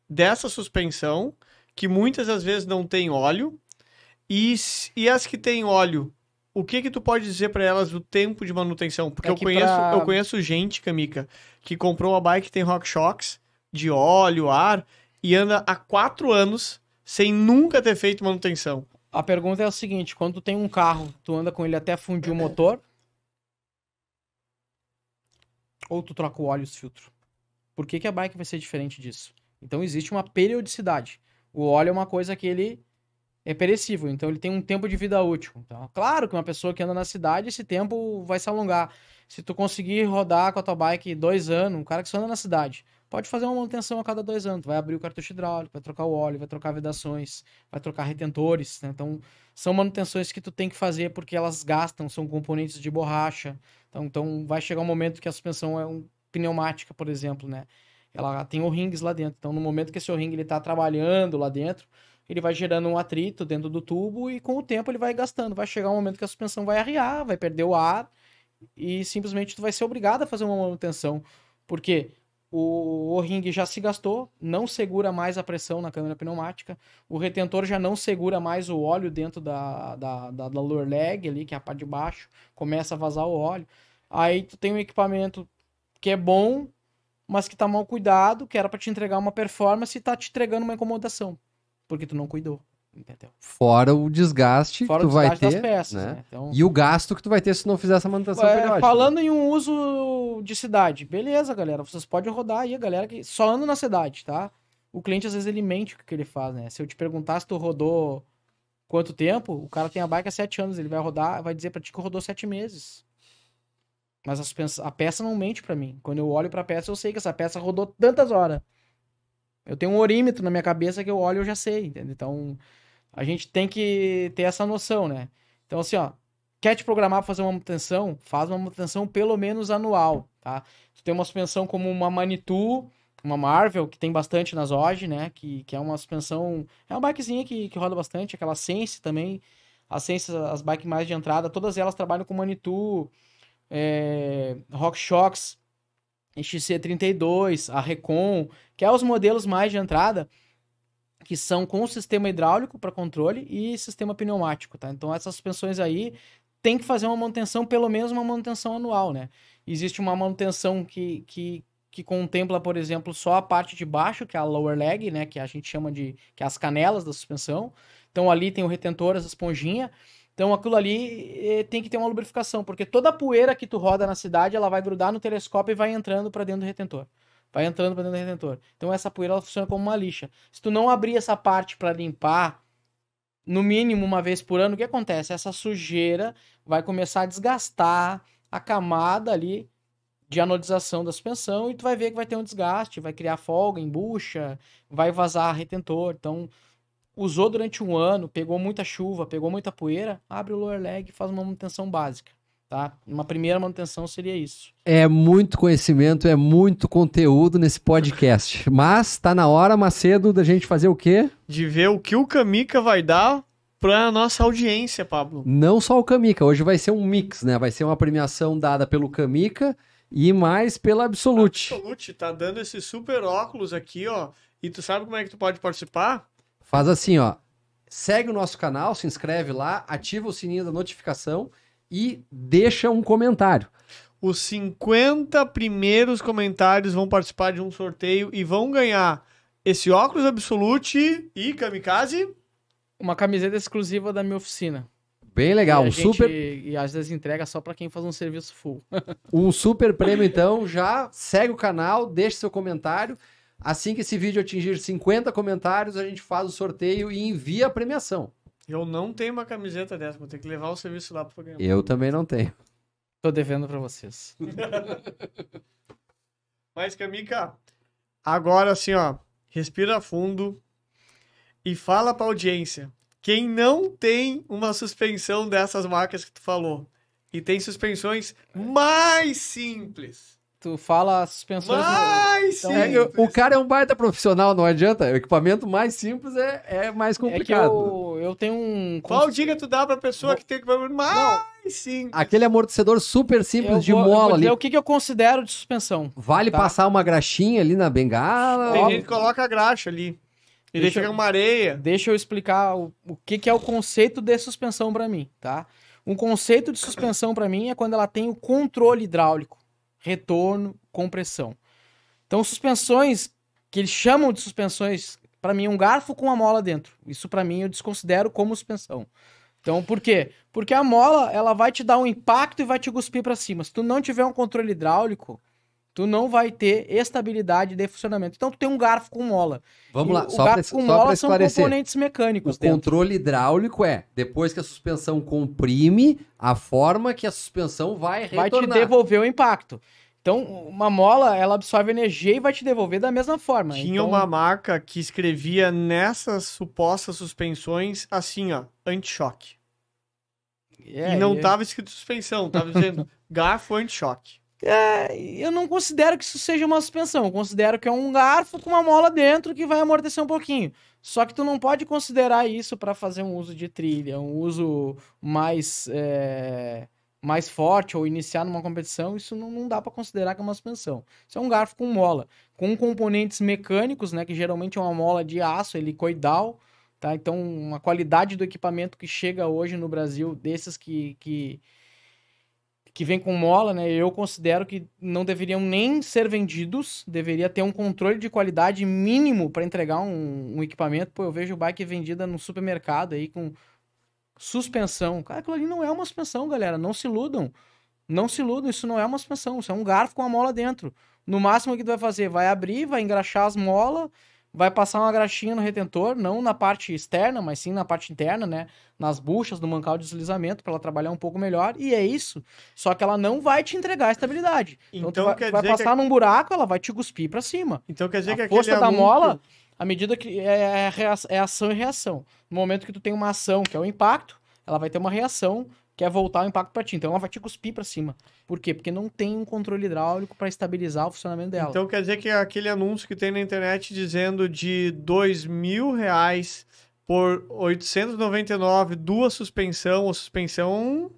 dessa suspensão, que muitas das vezes não tem óleo, e as que tem óleo, o que tu pode dizer para elas do tempo de manutenção? Porque eu conheço gente, Camica, que comprou uma bike que tem RockShox, de óleo, ar, e anda há 4 anos sem nunca ter feito manutenção. A pergunta é o seguinte, quando tu tem um carro, tu anda com ele até fundir o motor? Ou tu troca o óleo e os filtros? Por que a bike vai ser diferente disso? Então existe uma periodicidade. O óleo é uma coisa que ele é perecível, então ele tem um tempo de vida útil. Então, claro que uma pessoa que anda na cidade, esse tempo vai se alongar. Se tu conseguir rodar com a tua bike 2 anos, um cara que só anda na cidade, pode fazer uma manutenção a cada 2 anos. Tu vai abrir o cartucho hidráulico, vai trocar o óleo, vai trocar vedações, vai trocar retentores, né? Então, são manutenções que tu tem que fazer porque elas gastam, são componentes de borracha. Então vai chegar um momento que a suspensão é pneumática, por exemplo, né? Ela tem O-rings lá dentro. Então, no momento que esse O-ring ele tá trabalhando lá dentro, ele vai gerando um atrito dentro do tubo e com o tempo ele vai gastando. Vai chegar um momento que a suspensão vai arriar, vai perder o ar e simplesmente tu vai ser obrigado a fazer uma manutenção. Porque o O-ring já se gastou, não segura mais a pressão na câmara pneumática, o retentor já não segura mais o óleo dentro da lower leg ali, que é a parte de baixo, começa a vazar o óleo. Aí tu tem um equipamento que é bom, mas que tá mal cuidado, que era para te entregar uma performance e tá te entregando uma incomodação. Porque tu não cuidou, entendeu? Fora o desgaste que tu vai ter, das peças, né? Então... E o gasto que tu vai ter se não fizer essa manutenção periódica. Falando em um uso de cidade, beleza, galera, vocês podem rodar aí, a galera que só anda na cidade, tá? O cliente, às vezes, ele mente o que ele faz, né? Se eu te perguntar se tu rodou quanto tempo, o cara tem a bike há 7 anos, ele vai rodar, vai dizer pra ti que rodou 7 meses. Mas a peça não mente pra mim. Quando eu olho pra peça, eu sei que essa peça rodou tantas horas. Eu tenho um orímetro na minha cabeça que eu olho e eu já sei, entendeu? Então, a gente tem que ter essa noção, né? Então, assim, ó, quer te programar para fazer uma manutenção, faz uma manutenção pelo menos anual, tá? Tu tem uma suspensão como uma Manitou, uma Marvel, que tem bastante nas OG, né? Que é uma suspensão... É uma bikezinha que roda bastante, aquela Sense também. A Sense, as bikes mais de entrada, todas elas trabalham com Manitou, RockShox, XC32, a Recon, que é os modelos mais de entrada, que são com sistema hidráulico para controle e sistema pneumático, tá? Então essas suspensões aí tem que fazer uma manutenção, pelo menos uma manutenção anual, né? Existe uma manutenção que contempla, por exemplo, só a parte de baixo, que é a lower leg, né? Que a gente chama de... que é as canelas da suspensão. Então ali tem o retentor, essa esponjinha. Então aquilo ali tem que ter uma lubrificação, porque toda a poeira que tu roda na cidade, ela vai grudar no telescópio e vai entrando para dentro do retentor. Vai entrando para dentro do retentor. Então essa poeira ela funciona como uma lixa. Se tu não abrir essa parte para limpar, no mínimo uma vez por ano, o que acontece? Essa sujeira vai começar a desgastar a camada ali de anodização da suspensão e tu vai ver que vai ter um desgaste, vai criar folga, embucha, vai vazar retentor. Então, usou durante um ano, pegou muita chuva, pegou muita poeira, abre o lower leg e faz uma manutenção básica, tá? Uma primeira manutenção seria isso. É muito conhecimento, é muito conteúdo nesse podcast. Mas tá na hora, Macedo, da gente fazer o quê? De ver o que o Kamica vai dar pra nossa audiência, Pablo. Não só o Kamica, hoje vai ser um mix, né? Vai ser uma premiação dada pelo Kamica e mais pela Absolute. Absolute, tá dando esse super óculos aqui, ó. E tu sabe como é que tu pode participar? Faz assim, ó. Segue o nosso canal, se inscreve lá, ativa o sininho da notificação e deixa um comentário. Os 50 primeiros comentários vão participar de um sorteio e vão ganhar esse óculos Absolute e Kamikaze. Uma camiseta exclusiva da minha oficina. Bem legal. E às vezes entrega só para quem faz um serviço full. Um super prêmio, então. Já segue o canal, deixa seu comentário. Assim que esse vídeo atingir 50 comentários, a gente faz o sorteio e envia a premiação. Eu não tenho uma camiseta dessa, vou ter que levar o serviço lá para ganhar. Eu também não tenho. Tô devendo para vocês. Mas, Kamica, agora assim, ó, respira fundo e fala pra audiência. Quem não tem uma suspensão dessas marcas que tu falou e tem suspensões mais simples. Tu fala suspensões... Mais simples. O cara é um baita profissional, não adianta. O equipamento mais simples é mais complicado. É que eu tenho um... Qual dica tu dá pra pessoa que tem equipamento mais simples? Aquele amortecedor super simples de mola ali. O que eu considero de suspensão. Vale passar uma graxinha ali na bengala? Tem gente que coloca a graxa ali. E deixa uma areia. Deixa eu explicar o que é o conceito de suspensão pra mim, tá? Um conceito de suspensão pra mim é quando ela tem o controle hidráulico. Retorno, compressão. Então, suspensões, que eles chamam de suspensões, para mim, é um garfo com a mola dentro. Isso, para mim, eu desconsidero como suspensão. Então, por quê? Porque a mola, ela vai te dar um impacto e vai te cuspir para cima. Se tu não tiver um controle hidráulico, tu não vai ter estabilidade de funcionamento. Então, tu tem um garfo com mola. Vamos lá, só para esclarecer. São componentes mecânicos. O controle hidráulico depois que a suspensão comprime, a forma que a suspensão vai retornar. Vai te devolver o impacto. Então, uma mola, ela absorve energia e vai te devolver da mesma forma. Tinha uma marca que escrevia nessas supostas suspensões assim, ó, anti-choque. E não tava escrito suspensão, tava dizendo garfo anti-choque. Eu não considero que isso seja uma suspensão. Eu considero que é um garfo com uma mola dentro que vai amortecer um pouquinho. Só que tu não pode considerar isso para fazer um uso de trilha, um uso mais forte ou iniciar numa competição. Isso não dá para considerar que é uma suspensão. Isso é um garfo com mola, com componentes mecânicos, né, que geralmente é uma mola de aço helicoidal, tá? Então, a qualidade do equipamento que chega hoje no Brasil, desses que vem com mola, né? Eu considero que não deveriam nem ser vendidos, deveria ter um controle de qualidade mínimo para entregar um equipamento. Pô, eu vejo bike vendida no supermercado aí com suspensão. Cara, aquilo ali não é uma suspensão, galera. Não se iludam. Não se iludam, isso não é uma suspensão. Isso é um garfo com a mola dentro. No máximo, o que tu vai fazer? Vai abrir, vai engraxar as molas, vai passar uma graxinha no retentor, não na parte externa, mas sim na parte interna, né? Nas buchas do mancal de deslizamento, para ela trabalhar um pouco melhor, e é isso. Só que ela não vai te entregar a estabilidade. Então tu vai passar num buraco, ela vai te cuspir para cima. Então quer dizer que a força da mola, à medida que é ação e reação. No momento que tu tem uma ação, que é o impacto, ela vai ter uma reação, quer voltar o impacto para ti. Então ela vai te cuspir para cima. Por quê? Porque não tem um controle hidráulico para estabilizar o funcionamento dela. Então quer dizer que aquele anúncio que tem na internet dizendo de R$2.000 por 899, duas suspensão ou suspensão...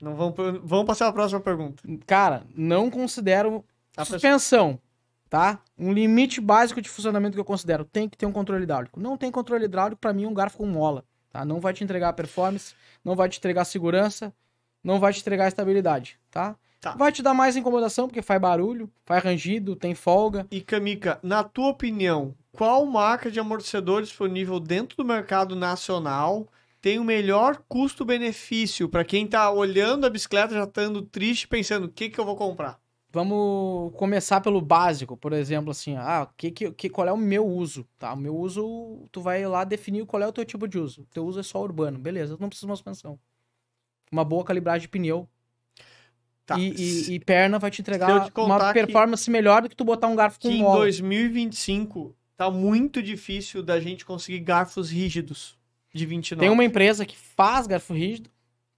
não vamos passar a próxima pergunta. Cara, não considero suspensão, tá? Um limite básico de funcionamento que eu considero, tem que ter um controle hidráulico. Não tem controle hidráulico, para mim, um garfo com mola, tá? Não vai te entregar performance, não vai te entregar segurança, não vai te entregar estabilidade, tá? Vai te dar mais incomodação, porque faz barulho, faz rangido, tem folga. E, Camica, na tua opinião, qual marca de amortecedor disponível dentro do mercado nacional tem o melhor custo-benefício para quem tá olhando a bicicleta já estando triste, pensando, o que eu vou comprar? Vamos começar pelo básico, por exemplo, assim, qual é o meu uso, tá? O meu uso, tu vai lá definir qual é o teu tipo de uso. O teu uso é só urbano, beleza, não precisa de uma suspensão. Uma boa calibragem de pneu. Tá. E perna vai te entregar uma performance melhor do que tu botar um garfo com mola. Em 2025 tá muito difícil da gente conseguir garfos rígidos de 29. Tem uma empresa que faz garfo rígido,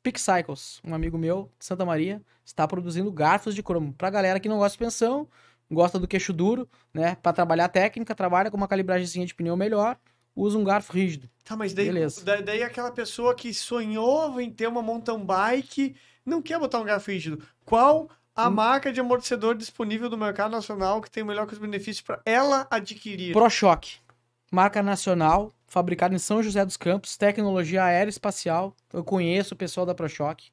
Peak Cycles, um amigo meu de Santa Maria, está produzindo garfos de cromo. Pra galera que não gosta de suspensão, gosta do queixo duro, né? Pra trabalhar técnica, trabalha com uma calibragemzinha de pneu melhor, usa um garfo rígido. Tá, mas daí aquela pessoa que sonhou em ter uma mountain bike não quer botar um garfo rígido. Qual a marca de amortecedor disponível do mercado nacional que tem o melhor custo-benefício para ela adquirir? ProShock, marca nacional, fabricada em São José dos Campos, tecnologia aeroespacial. Eu conheço o pessoal da ProShock,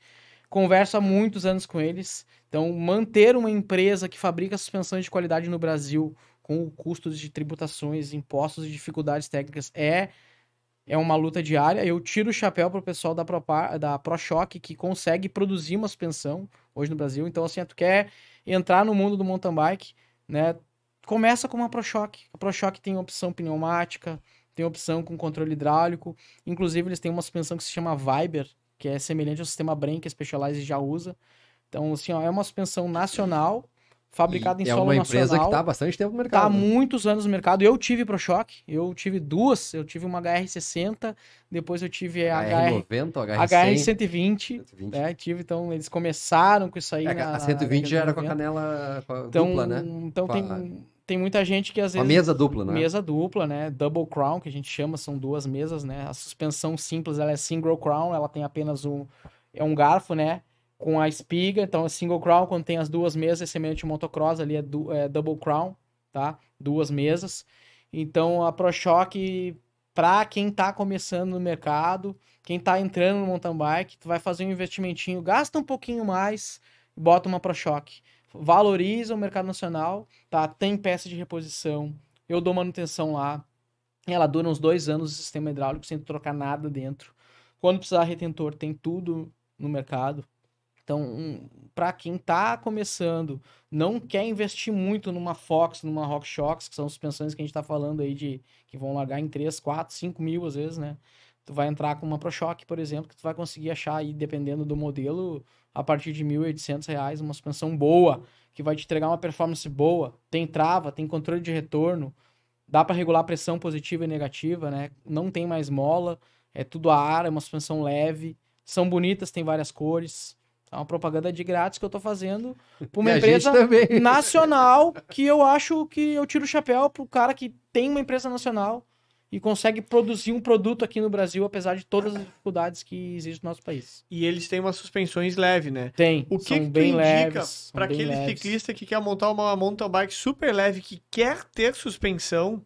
converso há muitos anos com eles. Então, manter uma empresa que fabrica suspensões de qualidade no Brasil com o custo de tributações, impostos e dificuldades técnicas é uma luta diária. Eu tiro o chapéu pro pessoal da ProShock que consegue produzir uma suspensão hoje no Brasil. Então, assim, tu quer entrar no mundo do mountain bike, né? Começa com uma ProShock. A ProShock tem opção pneumática, tem opção com controle hidráulico. Inclusive, eles têm uma suspensão que se chama Viber, que é semelhante ao sistema Brem, que a Specialized já usa. Então, assim, é uma suspensão nacional, fabricada em solo nacional. É uma empresa que está há bastante tempo no mercado. Está há muitos anos no mercado. Eu tive ProShock, eu tive duas. Eu tive uma HR60, depois eu tive a HR90, HR120. Né? Então, eles começaram com isso aí. A 120 já era com a canela dupla, né? Então, tem muita gente que às vezes... Uma mesa dupla, né? Mesa dupla, né? Double crown, que a gente chama, são duas mesas, né? A suspensão simples, ela é single crown, ela tem apenas um garfo, né? Com a espiga, então é single crown, quando tem as duas mesas, é semelhante ao motocross, ali é double crown, tá? Duas mesas. Então, a ProShock, pra quem tá começando no mercado, quem tá entrando no mountain bike, tu vai fazer um investimentinho, gasta um pouquinho mais, bota uma ProShock. Valoriza o mercado nacional, tá? Tem peça de reposição, eu dou manutenção lá, ela dura uns 2 anos o sistema hidráulico sem trocar nada dentro. Quando precisar retentor, tem tudo no mercado. Então, para quem tá começando, não quer investir muito numa Fox, numa RockShox, que são suspensões que a gente tá falando aí que vão largar em 3, 4, 5 mil às vezes, né? Tu vai entrar com uma ProShock, por exemplo, que tu vai conseguir achar aí, dependendo do modelo, a partir de R$ 1.800, uma suspensão boa, que vai te entregar uma performance boa, tem trava, tem controle de retorno, dá para regular pressão positiva e negativa, né? Não tem mais mola, é tudo a ar, é uma suspensão leve, são bonitas, tem várias cores. É uma propaganda de grátis que eu tô fazendo pra uma empresa nacional, que eu acho que eu tiro o chapéu pro cara que tem uma empresa nacional e consegue produzir um produto aqui no Brasil, apesar de todas as dificuldades que existem no nosso país. E eles têm umas suspensões leves, né? Tem, o que tu indica para aquele ciclista que quer montar uma mountain bike super leve, que quer ter suspensão?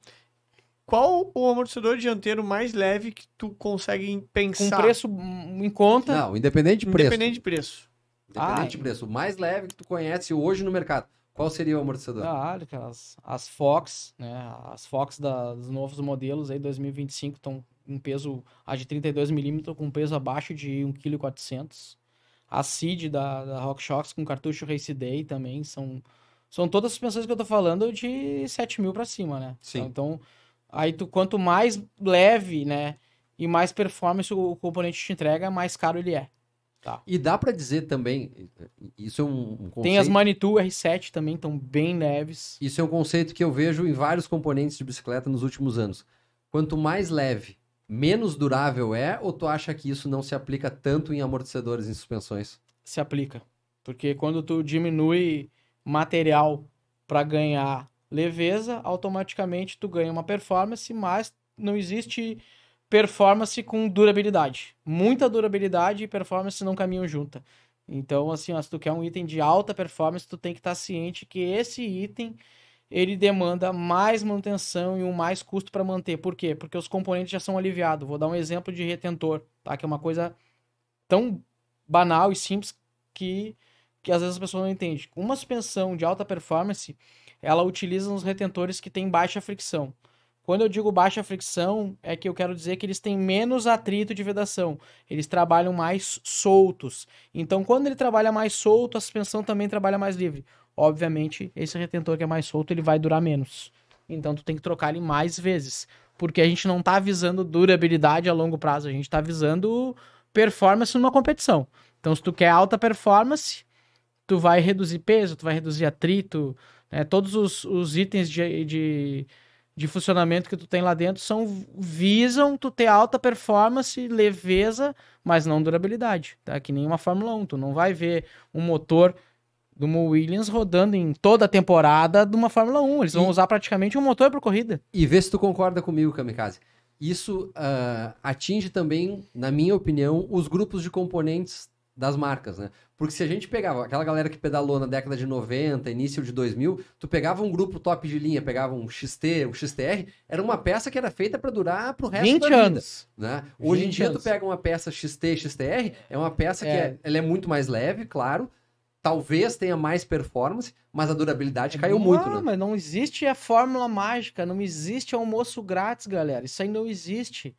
Qual o amortecedor dianteiro mais leve que tu consegue pensar? Com preço em conta? Não, independente de preço. Independente de preço. Independente de preço. O mais leve que tu conhece hoje no mercado. Qual seria o amortecedor? As Fox, né? As Fox dos novos modelos aí, 2025, estão com peso, a de 32mm, com peso abaixo de 1,4 kg. A Seed da RockShox com cartucho Race Day também, são todas as suspensões que eu tô falando de 7 mil pra cima, né? Sim. Então, aí quanto mais leve, né, e mais performance o componente te entrega, mais caro ele é. Tá. E dá pra dizer também, isso é um conceito... Tem as Manitou R7 também, estão bem leves. Isso é um conceito que eu vejo em vários componentes de bicicleta nos últimos anos. Quanto mais leve, menos durável ou tu acha que isso não se aplica tanto em amortecedores e suspensões? Se aplica. Porque quando tu diminui material para ganhar leveza, automaticamente tu ganha uma performance, mas não existe performance com durabilidade. Muita durabilidade e performance não caminham juntas. Então, assim, ó, se tu quer um item de alta performance, tu tem que estar ciente que esse item ele demanda mais manutenção e um mais custo para manter. Por quê? Porque os componentes já são aliviados. Vou dar um exemplo de retentor, tá? Que é uma coisa tão banal e simples que às vezes as pessoas não entendem. Uma suspensão de alta performance, ela utiliza uns retentores que têm baixa fricção. Quando eu digo baixa fricção, é que eu quero dizer que eles têm menos atrito de vedação. Eles trabalham mais soltos. Então, quando ele trabalha mais solto, a suspensão também trabalha mais livre. Obviamente, esse retentor que é mais solto, ele vai durar menos. Então, tu tem que trocar ele mais vezes. Porque a gente não está visando durabilidade a longo prazo. A gente está visando performance numa competição. Então, se tu quer alta performance, tu vai reduzir peso, tu vai reduzir atrito, né? Todos os itens de funcionamento que tu tem lá dentro visam tu ter alta performance, leveza, mas não durabilidade, tá? Que nem uma Fórmula 1, tu não vai ver um motor de uma Williams rodando em toda a temporada de uma Fórmula 1, eles vão usar praticamente um motor por corrida. E vê se tu concorda comigo, Kamikaze. Isso atinge também, na minha opinião, os grupos de componentes das marcas, né? Porque se a gente pegava aquela galera que pedalou na década de 90, início de 2000, tu pegava um grupo top de linha, pegava um XT, um XTR, era uma peça que era feita para durar pro resto 20 da vida, anos. Né? Hoje em dia tu pega uma peça XT, XTR, é uma peça que ela é muito mais leve, claro, talvez tenha mais performance, mas a durabilidade caiu muito, né? Mas não existe a fórmula mágica, não existe almoço grátis, galera. Isso aí não existe.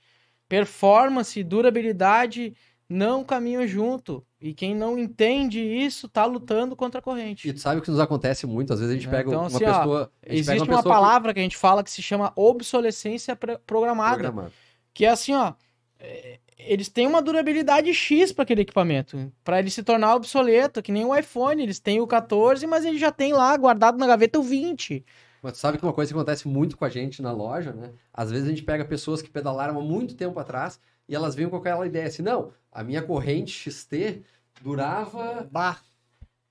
Performance e durabilidade não caminham junto. E quem não entende isso tá lutando contra a corrente. E tu sabe o que nos acontece muito, às vezes a gente pega então, uma assim, pessoa... existe uma palavra que a gente fala que se chama obsolescência programada. Que é assim, ó... Eles têm uma durabilidade X para aquele equipamento, para ele se tornar obsoleto, que nem o iPhone, eles têm o 14, mas ele já tem lá guardado na gaveta o 20. Mas tu sabe que uma coisa que acontece muito com a gente na loja, né? Às vezes a gente pega pessoas que pedalaram há muito tempo atrás e elas vêm com aquela ideia assim, não, a minha corrente XT durava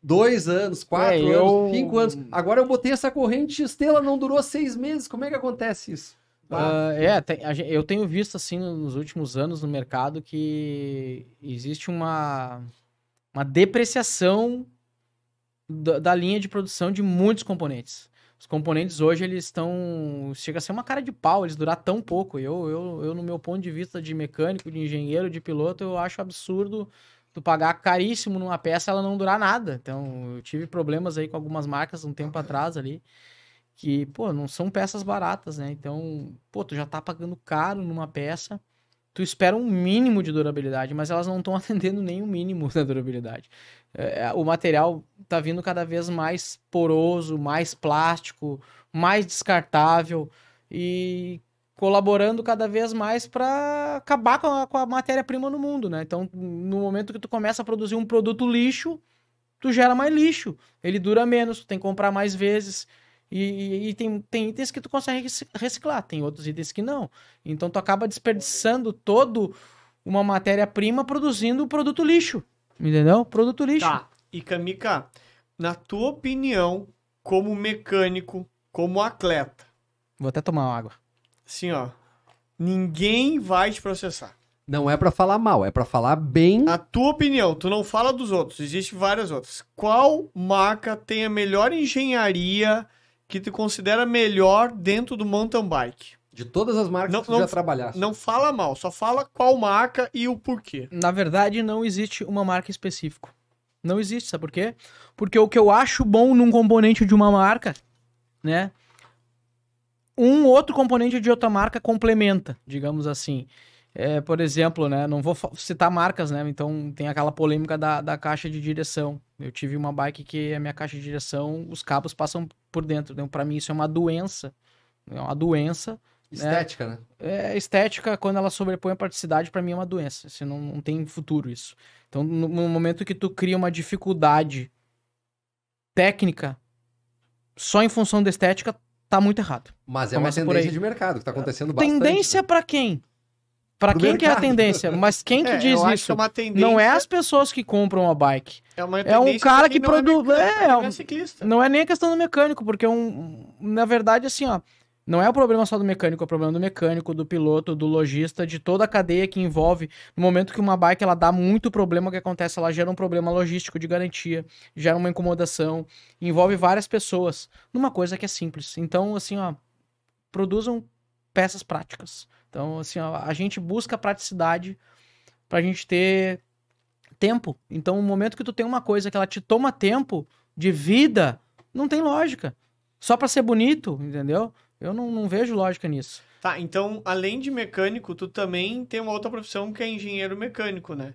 2 anos, 4 anos, 5 anos. Agora eu botei essa corrente XT, ela não durou 6 meses. Como é que acontece isso? Eu tenho visto assim nos últimos anos no mercado que existe uma depreciação da linha de produção de muitos componentes. Os componentes hoje eles chega a ser uma cara de pau, eles durar tão pouco. Eu no meu ponto de vista de mecânico, de engenheiro, de piloto, eu acho absurdo tu pagar caríssimo numa peça e ela não durar nada. Então eu tive problemas aí com algumas marcas um tempo atrás ali. Que, pô, não são peças baratas, né? Então, pô, tu já tá pagando caro numa peça, tu espera um mínimo de durabilidade, mas elas não estão atendendo nem o mínimo da durabilidade. O material tá vindo cada vez mais poroso, mais plástico, mais descartável e colaborando cada vez mais para acabar com a matéria-prima no mundo, né? Então, no momento que tu começa a produzir um produto lixo, tu gera mais lixo, ele dura menos, tu tem que comprar mais vezes. E tem itens que tu consegue reciclar, tem outros itens que não. Então tu acaba desperdiçando toda uma matéria-prima produzindo produto lixo. Entendeu? Produto lixo. Tá. E Kamika, na tua opinião, como mecânico, como atleta... Vou até tomar uma água. Assim, ó. Ninguém vai te processar. Não é pra falar mal, é pra falar bem. A tua opinião, tu não fala dos outros, existem várias outras. Qual marca tem a melhor engenharia que tu considera melhor dentro do mountain bike? De todas as marcas que tu já trabalhaste. Não fala mal, só fala qual marca e o porquê. Na verdade, não existe uma marca específica. Não existe, sabe por quê? Porque o que eu acho bom num componente de uma marca, né? Um outro componente de outra marca complementa, digamos assim. Por exemplo, né? Não vou citar marcas, né? Então tem aquela polêmica da caixa de direção. Eu tive uma bike que a minha caixa de direção, os cabos passam por dentro. Então, para mim, isso é uma doença. É uma doença. Estética, né? Estética, quando ela sobrepõe a praticidade, para mim é uma doença. Assim, não tem futuro isso. Então, no momento que tu cria uma dificuldade técnica só em função da estética, tá muito errado. Mas é uma tendência de mercado que tá acontecendo bastante. Tendência para quem? Pra quem que é a tendência? Mas quem que diz isso? Não é as pessoas que compram a bike. É um cara que produz... Não é nem a questão do mecânico, porque na verdade, assim, ó, não é o problema só do mecânico, é o problema do mecânico, do piloto, do lojista, de toda a cadeia que envolve. No momento que uma bike ela dá muito problema, o que acontece? Ela gera um problema logístico de garantia, gera uma incomodação, envolve várias pessoas, numa coisa que é simples. Então, assim, ó, produzam peças práticas. Então, assim, ó, a gente busca praticidade pra gente ter tempo. Então, no momento que tu tem uma coisa que ela te toma tempo de vida, não tem lógica. Só pra ser bonito, entendeu? Eu não vejo lógica nisso. Tá, então, além de mecânico, tu também tem uma outra profissão que é engenheiro mecânico, né?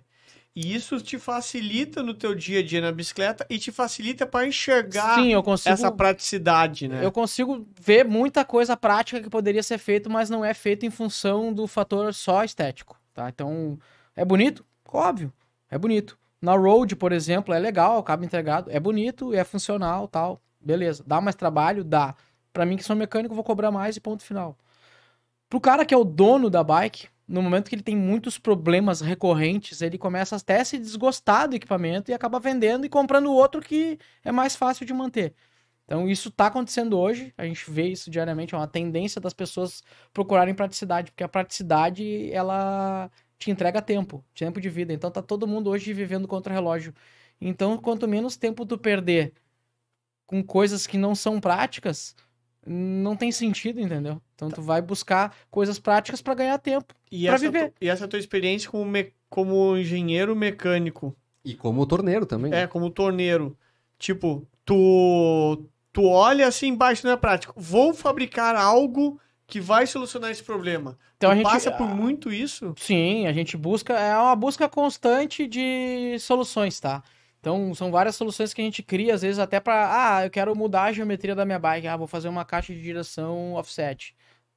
E isso te facilita no teu dia a dia na bicicleta e te facilita para enxergar essa praticidade, né? Eu consigo ver muita coisa prática que poderia ser feito, mas não é feito em função do fator só estético, tá? Então, é bonito? Óbvio, é bonito. Na road, por exemplo, é legal, cabo integrado, é bonito, é funcional, tal, beleza. Dá mais trabalho? Dá. Pra mim que sou mecânico, vou cobrar mais e ponto final. Pro cara que é o dono da bike, no momento que ele tem muitos problemas recorrentes, ele começa até a se desgostar do equipamento e acaba vendendo e comprando outro que é mais fácil de manter. Então isso tá acontecendo hoje, a gente vê isso diariamente, é uma tendência das pessoas procurarem praticidade, porque a praticidade, ela te entrega tempo de vida. Então tá todo mundo hoje vivendo contra o relógio. Então quanto menos tempo tu perder com coisas que não são práticas, não tem sentido, entendeu? Então tu vai buscar coisas práticas para ganhar tempo, para viver. E essa tua experiência como engenheiro mecânico. E como torneiro também. É, como torneiro. Tipo, tu olha assim embaixo, não é prático. Vou fabricar algo que vai solucionar esse problema. Então tu a gente passa por muito isso? Sim, a gente busca, é uma busca constante de soluções, tá? Então, são várias soluções que a gente cria, às vezes até para, eu quero mudar a geometria da minha bike, vou fazer uma caixa de direção offset.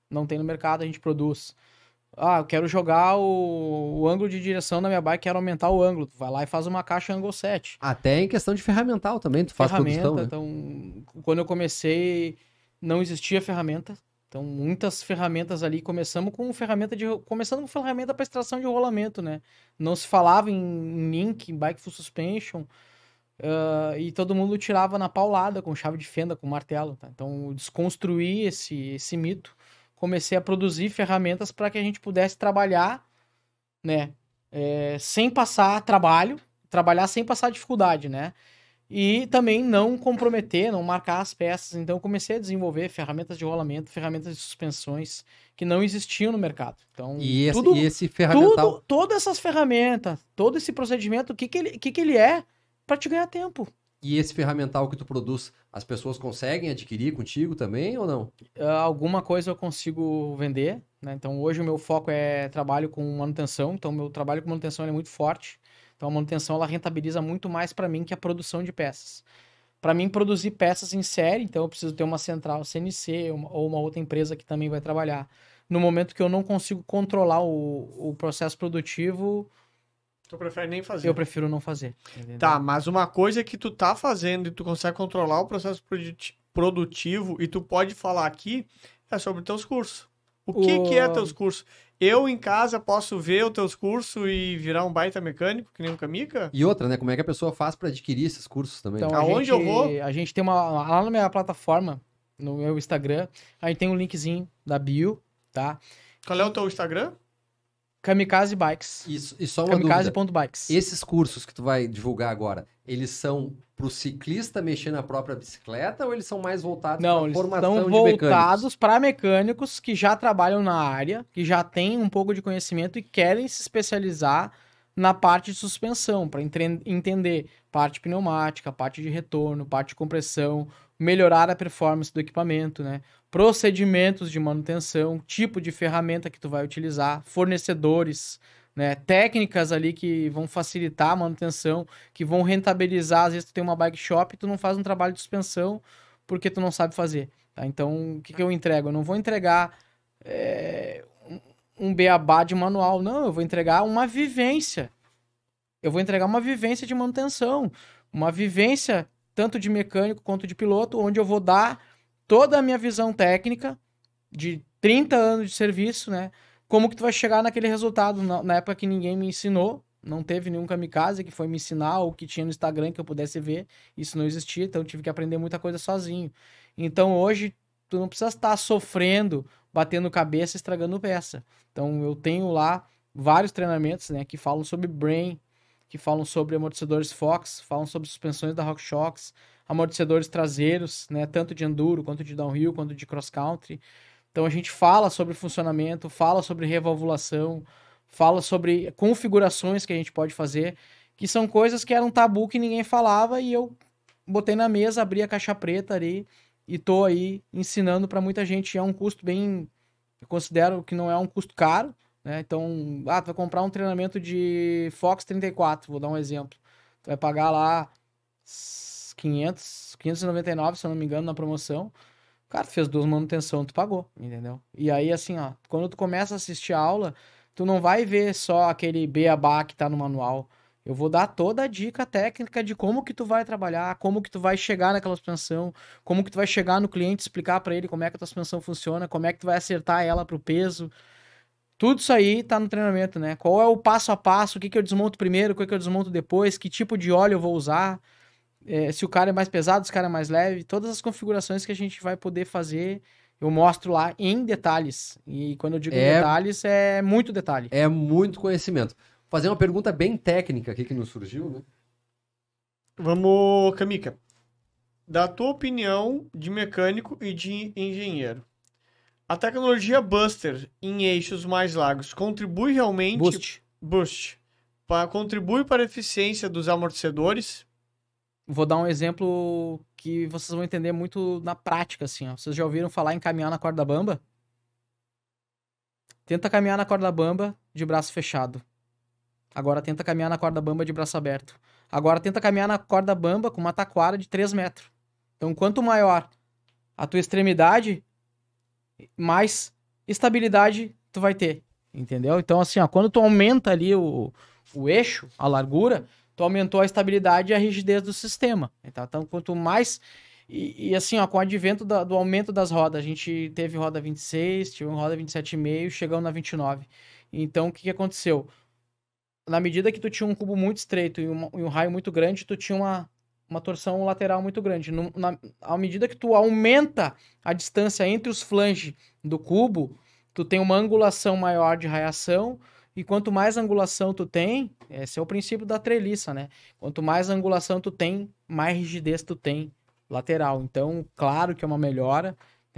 Não tem no mercado, a gente produz. Eu quero jogar o ângulo de direção da minha bike, quero aumentar o ângulo. Tu vai lá e faz uma caixa angle set. Até em questão de ferramental também, tu faz produção, né? Então, quando eu comecei, não existia ferramenta. Então, muitas ferramentas ali, começando com ferramenta para extração de rolamento, né? Não se falava em link, em bike full suspension, e todo mundo tirava na paulada, com chave de fenda, com martelo, tá? Então, eu desconstruí esse mito, comecei a produzir ferramentas para que a gente pudesse trabalhar, né? Sem passar trabalhar sem passar dificuldade, né? E também não comprometer, não marcar as peças. Então, eu comecei a desenvolver ferramentas de rolamento, ferramentas de suspensões que não existiam no mercado. Então, esse ferramental... Todas essas ferramentas, todo esse procedimento, o que ele é para te ganhar tempo. E esse ferramental que tu produz, as pessoas conseguem adquirir contigo também ou não? Alguma coisa eu consigo vender, né? Então, hoje o meu foco é trabalho com manutenção. Então, meu trabalho com manutenção é muito forte. Então, a manutenção ela rentabiliza muito mais para mim que a produção de peças. Para mim, produzir peças em série, então eu preciso ter uma central CNC ou uma outra empresa que também vai trabalhar. No momento que eu não consigo controlar o processo produtivo... Tu prefere nem fazer? Eu prefiro não fazer. Entendeu? Tá, mas uma coisa que tu tá fazendo e tu consegue controlar o processo produtivo e tu pode falar aqui é sobre teus cursos. O que é teus cursos? Eu, em casa, posso ver os teus cursos e virar um baita mecânico, que nem o Kamika? E outra, né? Como é que a pessoa faz para adquirir esses cursos também? Então, aonde eu vou? A gente tem lá na minha plataforma, no meu Instagram, a gente tem um linkzinho da bio, tá? Qual é o teu Instagram? Kamikaze Bikes. Isso, e só uma Kamikaze.bikes. Esses cursos que tu vai divulgar agora, eles são pro ciclista mexer na própria bicicleta ou eles são mais voltados para a formação de mecânicos? Não, eles são voltados para mecânicos que já trabalham na área, que já têm um pouco de conhecimento e querem se especializar na parte de suspensão, para entender parte pneumática, parte de retorno, parte de compressão, melhorar a performance do equipamento, né? Procedimentos de manutenção, tipo de ferramenta que tu vai utilizar, fornecedores, né? Técnicas ali que vão facilitar a manutenção, que vão rentabilizar. Às vezes tu tem uma bike shop e tu não faz um trabalho de suspensão porque tu não sabe fazer, tá? Então, o que eu entrego? Eu não vou entregar um beabá de manual, não. Eu vou entregar uma vivência. Eu vou entregar uma vivência de manutenção, uma vivência tanto de mecânico quanto de piloto, onde eu vou dar toda a minha visão técnica de 30 anos de serviço, né? como que tu vai chegar naquele resultado na época que ninguém me ensinou, não teve nenhum kamikaze que foi me ensinar ou que tinha no Instagram que eu pudesse ver, isso não existia, então eu tive que aprender muita coisa sozinho. Então hoje tu não precisa estar sofrendo, batendo cabeça, estragando peça. Então eu tenho lá vários treinamentos, né, que falam sobre brain, que falam sobre amortecedores Fox, falam sobre suspensões da RockShox, amortecedores traseiros, né, tanto de enduro, quanto de downhill, quanto de cross country. Então a gente fala sobre funcionamento, fala sobre revalvulação, fala sobre configurações que a gente pode fazer, que são coisas que eram tabu que ninguém falava e eu botei na mesa, abri a caixa preta ali e tô aí ensinando para muita gente. É um custo bem, eu considero que não é um custo caro, né? Então, tu vai comprar um treinamento de Fox 34, vou dar um exemplo. Tu vai pagar lá 599, se eu não me engano, na promoção. Cara, tu fez 2 manutenção, tu pagou, entendeu? E aí, assim, ó, quando tu começa a assistir a aula, tu não vai ver só aquele beabá que tá no manual. Eu vou dar toda a dica técnica de como que tu vai trabalhar, como que tu vai chegar naquela suspensão, como que tu vai chegar no cliente, explicar para ele como é que a tua suspensão funciona, como é que tu vai acertar ela pro peso. Tudo isso aí tá no treinamento, né? Qual é o passo a passo, o que que eu desmonto primeiro, o que que eu desmonto depois, que tipo de óleo eu vou usar, se o cara é mais pesado, se o cara é mais leve, todas as configurações que a gente vai poder fazer, eu mostro lá em detalhes. E quando eu digo em detalhes, é muito detalhe. É muito conhecimento. Vou fazer uma pergunta bem técnica aqui que nos surgiu, né? Vamos, Kamika. Da tua opinião de mecânico e de engenheiro, a tecnologia Buster em eixos mais largos contribui realmente... Boost. Contribui para a eficiência dos amortecedores? Vou dar um exemplo que vocês vão entender muito na prática, assim, ó. Vocês já ouviram falar em caminhar na corda bamba? Tenta caminhar na corda bamba de braço fechado. Agora tenta caminhar na corda bamba de braço aberto. Agora tenta caminhar na corda bamba com uma taquara de 3 metros. Então, quanto maior a tua extremidade, mais estabilidade tu vai ter, entendeu? Então, assim, ó, quando tu aumenta ali o eixo, a largura, tu aumentou a estabilidade e a rigidez do sistema. Então, quanto mais... E assim, ó, com o advento do aumento das rodas, a gente teve roda 26, tive uma roda 27,5, chegamos na 29. Então, o que aconteceu? Na medida que tu tinha um cubo muito estreito e um raio muito grande, tu tinha uma torção lateral muito grande. À medida que tu aumenta a distância entre os flanges do cubo, tu tem uma angulação maior de raiação, e quanto mais angulação tu tem, esse é o princípio da treliça, né? Quanto mais angulação tu tem, mais rigidez tu tem lateral. Então, claro que é uma melhora.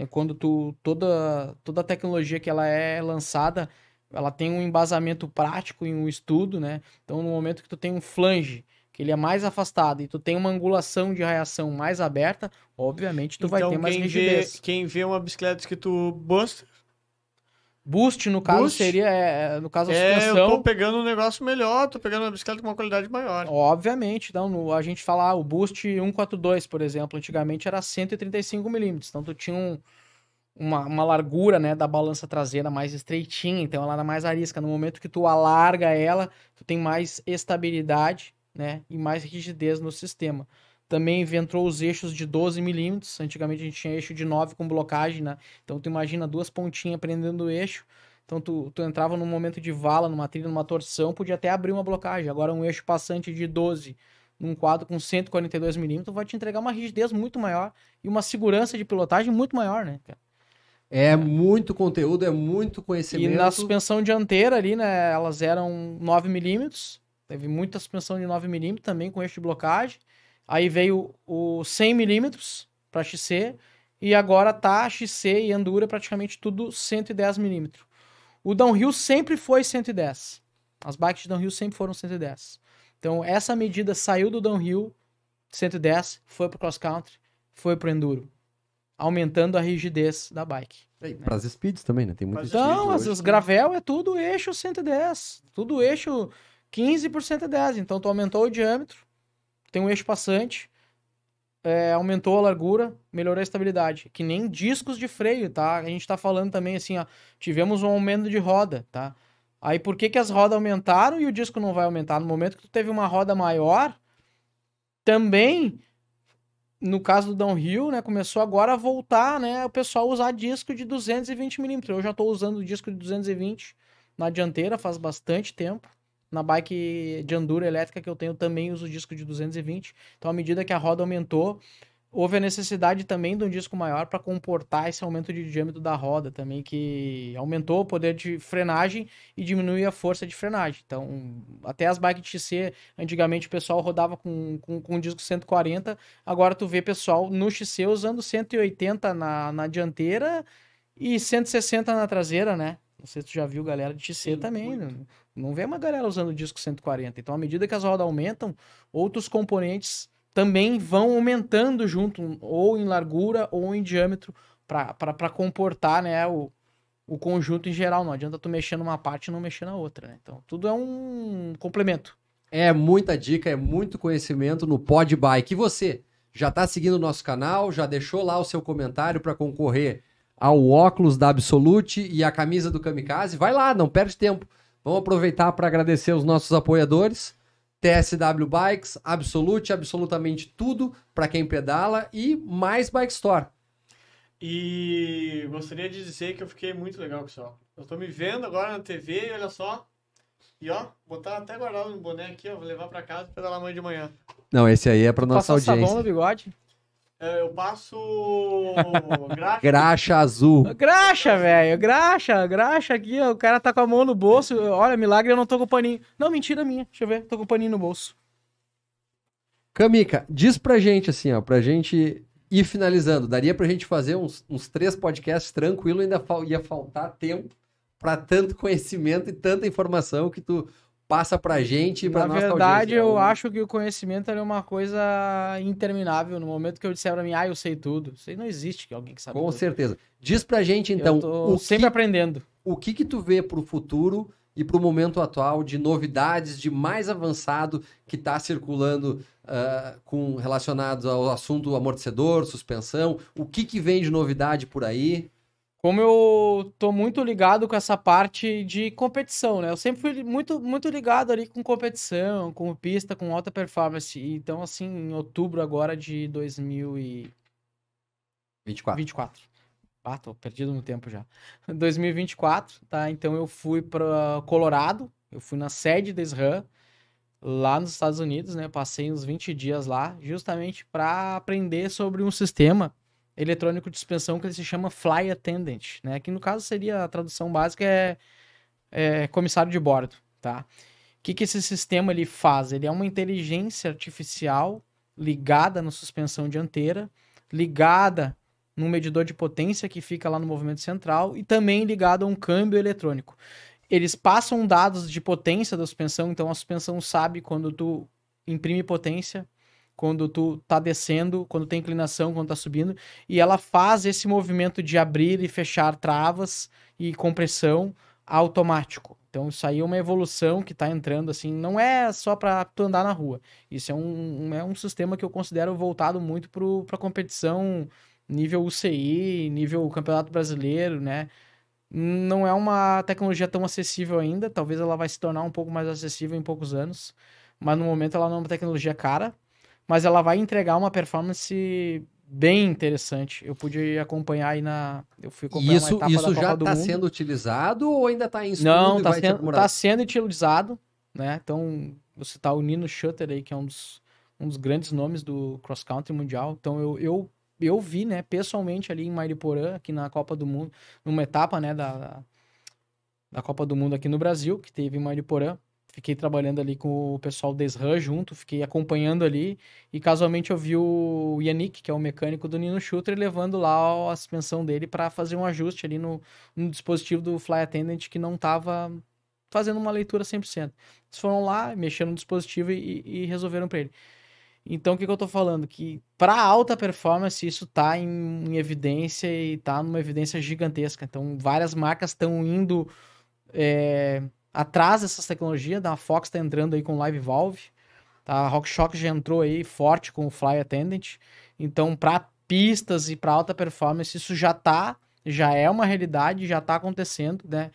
Quando toda a tecnologia que ela é lançada, ela tem um embasamento prático e um estudo, né? Então, no momento que tu tem um flange, que ele é mais afastado, e tu tem uma angulação de raiação mais aberta, obviamente tu vai ter mais rigidez. Quem vê uma bicicleta escrito Buster... Boost, no caso, seria, no caso, a suspensão... eu tô pegando um negócio melhor, tô pegando uma bicicleta com uma qualidade maior. Obviamente, então, a gente fala, o Boost 142, por exemplo, antigamente era 135 milímetros, então tu tinha uma largura, né, da balança traseira mais estreitinha, então ela era mais arisca. No momento que tu alarga ela, tu tem mais estabilidade, né, e mais rigidez no sistema. Também inventou os eixos de 12 milímetros. Antigamente a gente tinha eixo de 9 com blocagem, né? Então tu imagina 2 pontinhas prendendo o eixo. Então tu entrava num momento de vala, numa trilha, numa torção, podia até abrir uma blocagem. Agora um eixo passante de 12 num quadro com 142 milímetros vai te entregar uma rigidez muito maior e uma segurança de pilotagem muito maior, né, cara? É muito conteúdo, é muito conhecimento. E na suspensão dianteira ali, né, elas eram 9 milímetros. Teve muita suspensão de 9 milímetros também com eixo de blocagem. Aí veio o 100 milímetros para XC e agora tá XC e Endura praticamente tudo 110 milímetros. O downhill sempre foi 110. As bikes de downhill sempre foram 110. Então essa medida saiu do downhill 110, foi pro cross country, foi pro enduro, aumentando a rigidez da bike. E para as speeds também, né? Tem muito. Então, as gravel é tudo eixo 110, tudo eixo 15 por 110. Então tu aumentou o diâmetro, tem um eixo passante, aumentou a largura, melhorou a estabilidade. Que nem discos de freio, tá? A gente tá falando também assim, ó, tivemos um aumento de roda, tá? Aí por que as rodas aumentaram e o disco não vai aumentar? No momento que tu teve uma roda maior, também no caso do downhill, né, começou agora a voltar, né, o pessoal usar disco de 220mm. Eu já estou usando o disco de 220 na dianteira faz bastante tempo. Na bike de enduro elétrica que eu tenho também uso disco de 220. Então, à medida que a roda aumentou, houve a necessidade também de um disco maior para comportar esse aumento de diâmetro da roda também, que aumentou o poder de frenagem e diminuiu a força de frenagem. Então, até as bikes de XC, antigamente o pessoal rodava com disco 140, agora tu vê pessoal no XC usando 180 na dianteira e 160 na traseira, né? Não sei se tu já viu galera de XC também, não vê uma galera usando disco 140. Então, à medida que as rodas aumentam, outros componentes também vão aumentando junto, ou em largura ou em diâmetro, para comportar, né, o conjunto em geral. Não adianta tu mexer numa parte e não mexer na outra, né? Então, tudo é um complemento. É muita dica, é muito conhecimento no Pod Bike. E você, já está seguindo o nosso canal? Já deixou lá o seu comentário para concorrer ao óculos da Absolute e a camisa do Kamikaze? Vai lá, não perde tempo. Vamos aproveitar para agradecer os nossos apoiadores. TSW Bikes, Absolute, absolutamente tudo para quem pedala e mais Bike Store. E gostaria de dizer que eu fiquei muito legal, pessoal. Eu tô me vendo agora na TV e olha só. E ó, botar até guardado no boné aqui, ó, vou levar para casa e pedalar amanhã de manhã. Não, esse aí é para nossa audiência. Passa sabão no bigode? Eu passo graxa azul. Graxa, velho. Graxa aqui, ó. O cara tá com a mão no bolso. Olha, milagre, eu não tô com o paninho. Não, mentira minha. Deixa eu ver. Tô com o paninho no bolso. Kamika, diz pra gente assim, ó, pra gente ir finalizando. Daria pra gente fazer uns 3 podcasts tranquilo, ainda ia faltar tempo pra tanto conhecimento e tanta informação que tu passa pra gente e pra nossa audiência. Na verdade, eu acho que o conhecimento é uma coisa interminável. No momento que eu disser pra mim, eu sei tudo. Isso aí não existe, que alguém que sabe Com tudo. certeza. Diz pra gente, então, eu tô sempre aprendendo. O que tu vê pro futuro e pro momento atual de novidades, de mais avançado que tá circulando relacionados ao assunto amortecedor, suspensão? O que vem de novidade por aí? Como eu tô muito ligado com essa parte de competição, né? Eu sempre fui muito ligado ali com competição, com pista, com alta performance. Então, assim, em outubro agora de 2024. Ah, tô perdido no tempo já. 2024, tá? Então eu fui para Colorado, eu fui na sede da SRAM, lá nos Estados Unidos, né? Passei uns 20 dias lá, justamente para aprender sobre um sistema eletrônico de suspensão que ele se chama Fly Attendant, né? Que no caso seria a tradução básica é comissário de bordo, tá? O que esse sistema ele faz? Ele é uma inteligência artificial ligada na suspensão dianteira, ligada num medidor de potência que fica lá no movimento central e também ligado a um câmbio eletrônico. Eles passam dados de potência da suspensão, então a suspensão sabe quando tu imprime potência, quando tu tá descendo, quando tem inclinação, quando tá subindo, e ela faz esse movimento de abrir e fechar travas e compressão automático. Então isso aí é uma evolução que tá entrando, assim, não é só para tu andar na rua. Isso é um sistema que eu considero voltado muito pra competição nível UCI, nível Campeonato Brasileiro, né? Não é uma tecnologia tão acessível ainda, talvez ela vai se tornar um pouco mais acessível em poucos anos, mas no momento ela não é uma tecnologia cara, mas ela vai entregar uma performance bem interessante. Eu pude acompanhar aí eu fui acompanhar uma etapa da Copa do Mundo. Isso já está sendo utilizado ou ainda está em estudo? Não, está sendo utilizado, né? Então, vou citar o Nino Schutter aí, que é um dos grandes nomes do cross country mundial. Então, eu vi, né, pessoalmente ali em Mariporã, aqui na Copa do Mundo, numa etapa, né, da Copa do Mundo aqui no Brasil, que teve em Mariporã. Fiquei trabalhando ali com o pessoal da SRAM junto, fiquei acompanhando ali, e casualmente eu vi o Yannick, que é o mecânico do Nino Schutter, levando lá a suspensão dele para fazer um ajuste ali no dispositivo do Fly Attendant que não estava fazendo uma leitura 100%. Eles foram lá, mexeram no dispositivo e resolveram para ele. Então, o que eu tô falando? Que para alta performance isso tá em evidência e tá numa evidência gigantesca. Então, várias marcas estão indo atrás dessas tecnologias. A Fox tá entrando aí com Live Valve. Tá? A RockShox já entrou aí forte com o Fly Attendant. Então, para pistas e para alta performance, isso já é uma realidade, já tá acontecendo, né?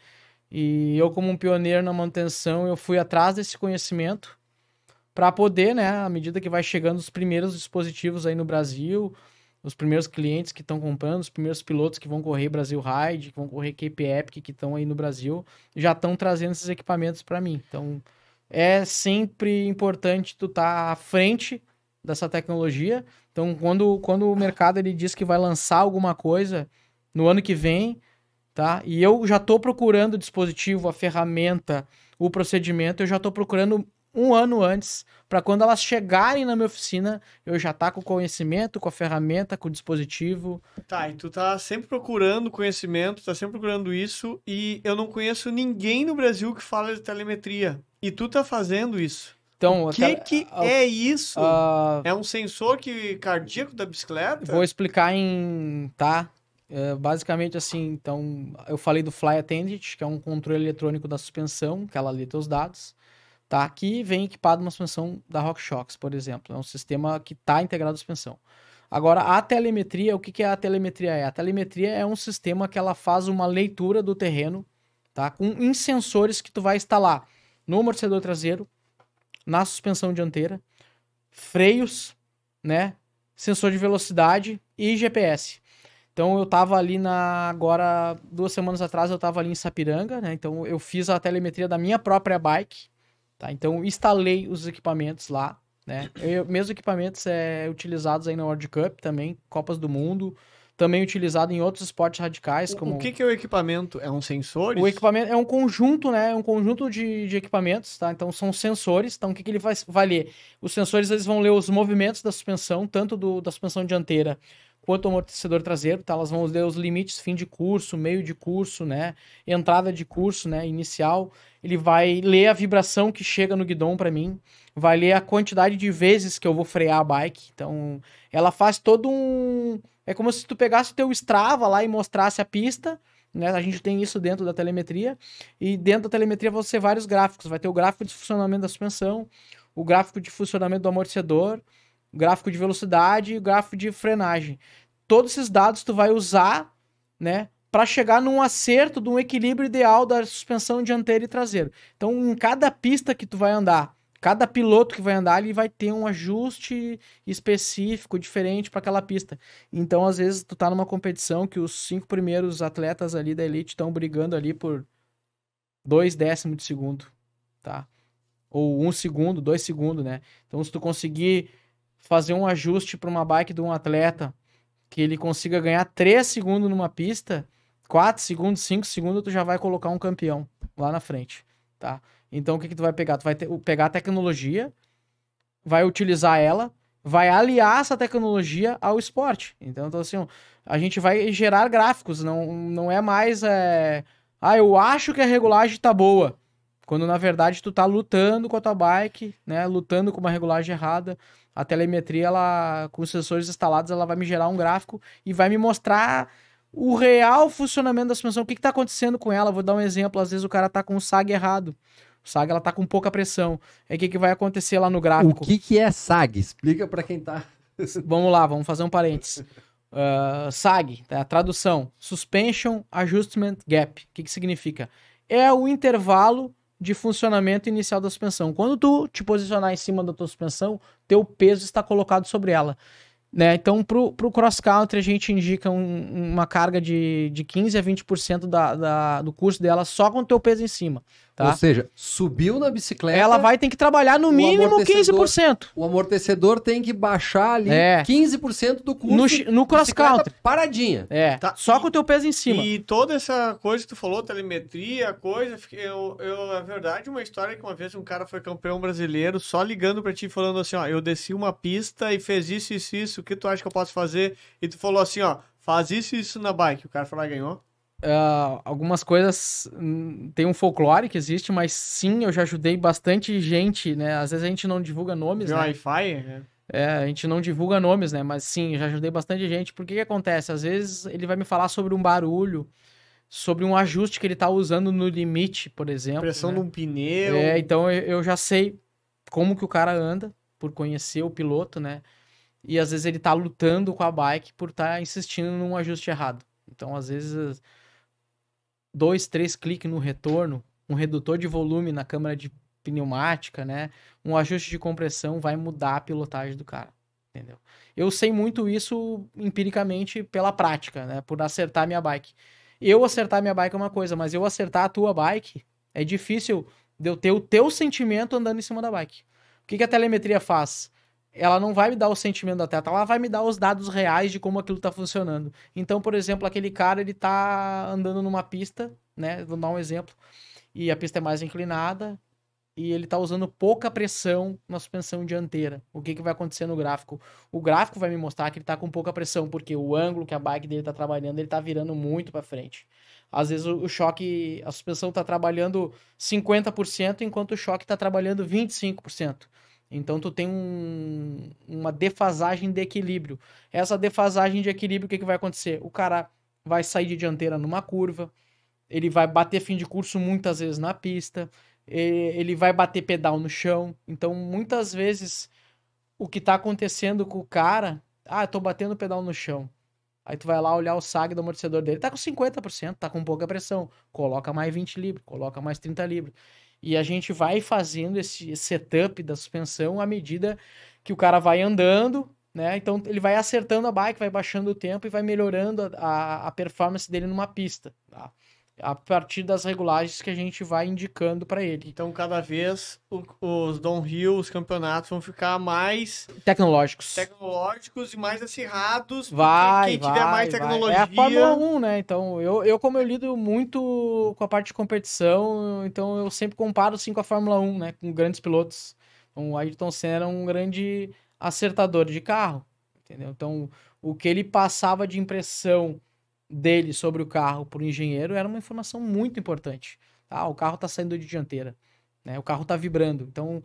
E eu, como um pioneiro na manutenção, eu fui atrás desse conhecimento para poder, né, à medida que vai chegando os primeiros dispositivos aí no Brasil, os primeiros clientes que estão comprando, os primeiros pilotos que vão correr Brasil Ride, que vão correr Cape Epic, que estão aí no Brasil, já estão trazendo esses equipamentos para mim. Então, é sempre importante tu estar à frente dessa tecnologia. Então, quando o mercado ele diz que vai lançar alguma coisa no ano que vem, tá? E eu já estou procurando o dispositivo, a ferramenta, o procedimento, eu já estou procurando um ano antes, para quando elas chegarem na minha oficina, eu já tá com o conhecimento, com a ferramenta, com o dispositivo. Tá, e tu tá sempre procurando conhecimento, tá sempre procurando isso, e eu não conheço ninguém no Brasil que fala de telemetria. E tu tá fazendo isso. Então, o que é isso? É um sensor cardíaco da bicicleta? Vou explicar tá? Basicamente assim, então, eu falei do Fly Attendant, que é um controle eletrônico da suspensão, que ela lê teus dados. Tá? Que vem equipado uma suspensão da RockShox, por exemplo. É um sistema que está integrado à suspensão. Agora, a telemetria, o que a telemetria? A telemetria é um sistema que ela faz uma leitura do terreno, tá? Em sensores que tu vai instalar no amortecedor traseiro, na suspensão dianteira, freios, né? Sensor de velocidade e GPS. Então, eu tava ali agora, 2 semanas atrás, eu tava ali em Sapiranga, né? Então, eu fiz a telemetria da minha própria bike. Tá, então, instalei os equipamentos lá, né? Meus equipamentos utilizados aí na World Cup também, Copas do Mundo, também utilizado em outros esportes radicais. Como... O que é o equipamento? É um sensor? O equipamento é um conjunto, né? É um conjunto de equipamentos, tá? Então, são sensores. Então, o que ele vai ler? Os sensores, eles vão ler os movimentos da suspensão, tanto da suspensão dianteira quanto o amortecedor traseiro, tá? Elas vão ler os limites fim de curso, meio de curso, né? Entrada de curso, né? Inicial. Ele vai ler a vibração que chega no guidão para mim, vai ler a quantidade de vezes que eu vou frear a bike. Então, ela faz todo um... É como se tu pegasse o teu Strava lá e mostrasse a pista, né? A gente tem isso dentro da telemetria, e dentro da telemetria você tem vários gráficos. Vai ter o gráfico de funcionamento da suspensão, o gráfico de funcionamento do amortecedor, o gráfico de velocidade e o gráfico de frenagem. Todos esses dados tu vai usar, né, para chegar num acerto, de um equilíbrio ideal da suspensão dianteira e traseira. Então, em cada pista que tu vai andar, cada piloto que vai andar, ele vai ter um ajuste específico, diferente para aquela pista. Então, às vezes, tu tá numa competição que os 5 primeiros atletas ali da elite estão brigando ali por 2 décimos de segundo, tá? Ou 1 segundo, 2 segundos, né? Então, se tu conseguir fazer um ajuste para uma bike de um atleta que ele consiga ganhar 3 segundos numa pista, 4 segundos, 5 segundos, tu já vai colocar um campeão lá na frente, tá? Então, o que tu vai pegar? Tu vai pegar a tecnologia, vai utilizar ela, vai aliar essa tecnologia ao esporte. Então assim, a gente vai gerar gráficos, não é mais... eu acho que a regulagem tá boa, quando na verdade tu tá lutando com a tua bike, né? Lutando com uma regulagem errada. A telemetria, ela, com os sensores instalados, ela vai me gerar um gráfico e vai me mostrar o real funcionamento da suspensão, o que está acontecendo com ela. Vou dar um exemplo, às vezes o cara está com o SAG errado, o SAG ela tá com pouca pressão, aí o que vai acontecer lá no gráfico? O que é SAG? Explica para quem tá... Vamos lá, vamos fazer um parênteses. SAG, tá? Tradução, Suspension Adjustment Gap, o que significa? É o intervalo de funcionamento inicial da suspensão. Quando tu te posicionar em cima da tua suspensão, teu peso está colocado sobre ela. Né? Então, pro cross-country, a gente indica uma carga de 15% a 20% do curso dela só com o teu peso em cima. Tá? Ou seja, subiu na bicicleta... Ela vai ter que trabalhar no mínimo 15%. O amortecedor tem que baixar ali 15% do curso. No cross-country. Paradinha. Tá. Só com o teu peso em cima. E toda essa coisa que tu falou, telemetria, coisa... É verdade, uma história que uma vez um cara foi campeão brasileiro só ligando pra ti falando assim, ó, eu desci uma pista e fez isso, isso, isso, o que tu acha que eu posso fazer? E tu falou assim, ó, faz isso e isso na bike. O cara foi lá e ganhou. Algumas coisas tem um folclore que existe, mas sim, eu já ajudei bastante gente, né? Às vezes a gente não divulga nomes, né? Wi-Fi? A gente não divulga nomes, né? Mas sim, eu já ajudei bastante gente. Porque que acontece? Às vezes ele vai me falar sobre um barulho, sobre um ajuste que ele tá usando no limite, por exemplo. Pressão, né? De um pneu. Então eu já sei como que o cara anda, por conhecer o piloto, né? E às vezes ele tá lutando com a bike por estar insistindo num ajuste errado. Então, às vezes... 2, 3 cliques no retorno, um redutor de volume na câmara de pneumática, né? Um ajuste de compressão vai mudar a pilotagem do cara, entendeu? Eu sei muito isso empiricamente pela prática, né? Por acertar minha bike. Eu acertar minha bike é uma coisa, mas eu acertar a tua bike é difícil de eu ter o teu sentimento andando em cima da bike. O que a telemetria faz? Ela não vai me dar o sentimento da teta, ela vai me dar os dados reais de como aquilo tá funcionando. Então, por exemplo, aquele cara, ele tá andando numa pista, né? Vou dar um exemplo. E a pista é mais inclinada e ele tá usando pouca pressão na suspensão dianteira. O que vai acontecer no gráfico? O gráfico vai me mostrar que ele tá com pouca pressão, porque o ângulo que a bike dele tá trabalhando, ele tá virando muito para frente. Às vezes o choque, a suspensão tá trabalhando 50%, enquanto o choque tá trabalhando 25%. Então tu tem uma defasagem de equilíbrio. Essa defasagem de equilíbrio, o que vai acontecer? O cara vai sair de dianteira numa curva, ele vai bater fim de curso muitas vezes na pista, ele vai bater pedal no chão. Então, muitas vezes, o que tá acontecendo com o cara... eu tô batendo pedal no chão. Aí tu vai lá olhar o sag do amortecedor dele, tá com 50%, tá com pouca pressão. Coloca mais 20 libras, coloca mais 30 libras. E a gente vai fazendo esse setup da suspensão à medida que o cara vai andando, né? Então, ele vai acertando a bike, vai baixando o tempo e vai melhorando a performance dele numa pista, tá? A partir das regulagens que a gente vai indicando para ele. Então, cada vez os downhill, os campeonatos vão ficar mais tecnológicos e mais acirrados. Quem tiver mais tecnologia... É a Fórmula 1, né? Então, como eu lido muito com a parte de competição, então eu sempre comparo, sim, com a Fórmula 1, né? Com grandes pilotos. Então, o Ayrton Senna era um grande acertador de carro, entendeu? Então, o que ele passava de impressão dele sobre o carro por engenheiro era uma informação muito importante. Tá? O carro está saindo de dianteira, né? O carro está vibrando. Então,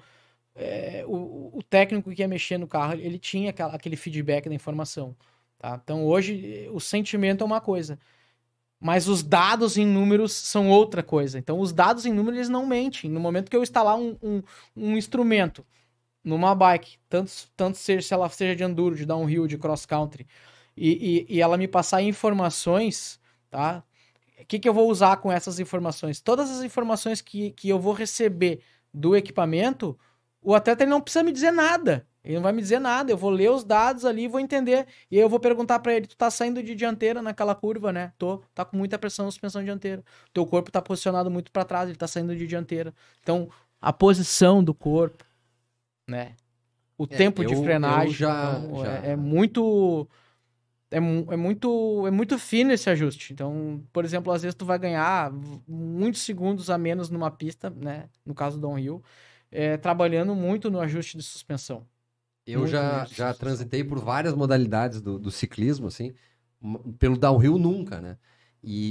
o técnico que ia mexer no carro, ele tinha aquele feedback da informação. Tá? Então, hoje, o sentimento é uma coisa, mas os dados em números são outra coisa. Então, os dados em números, eles não mentem. No momento que eu instalar um instrumento numa bike, tanto se ela seja de enduro, de downhill, de cross-country, e ela me passar informações, tá? O que eu vou usar com essas informações? Todas as informações que eu vou receber do equipamento, o atleta ele não precisa me dizer nada. Ele não vai me dizer nada. Eu vou ler os dados ali e vou entender. E aí eu vou perguntar para ele, tu tá saindo de dianteira naquela curva, né? Tá com muita pressão na suspensão dianteira. Teu corpo tá posicionado muito para trás, ele tá saindo de dianteira. Então, a posição do corpo, né? O tempo de frenagem é muito... É muito fino esse ajuste. Então, por exemplo, às vezes tu vai ganhar muitos segundos a menos numa pista, né? No caso do downhill, trabalhando muito no ajuste de suspensão. Eu já transitei por várias modalidades do ciclismo, assim, pelo downhill nunca, né?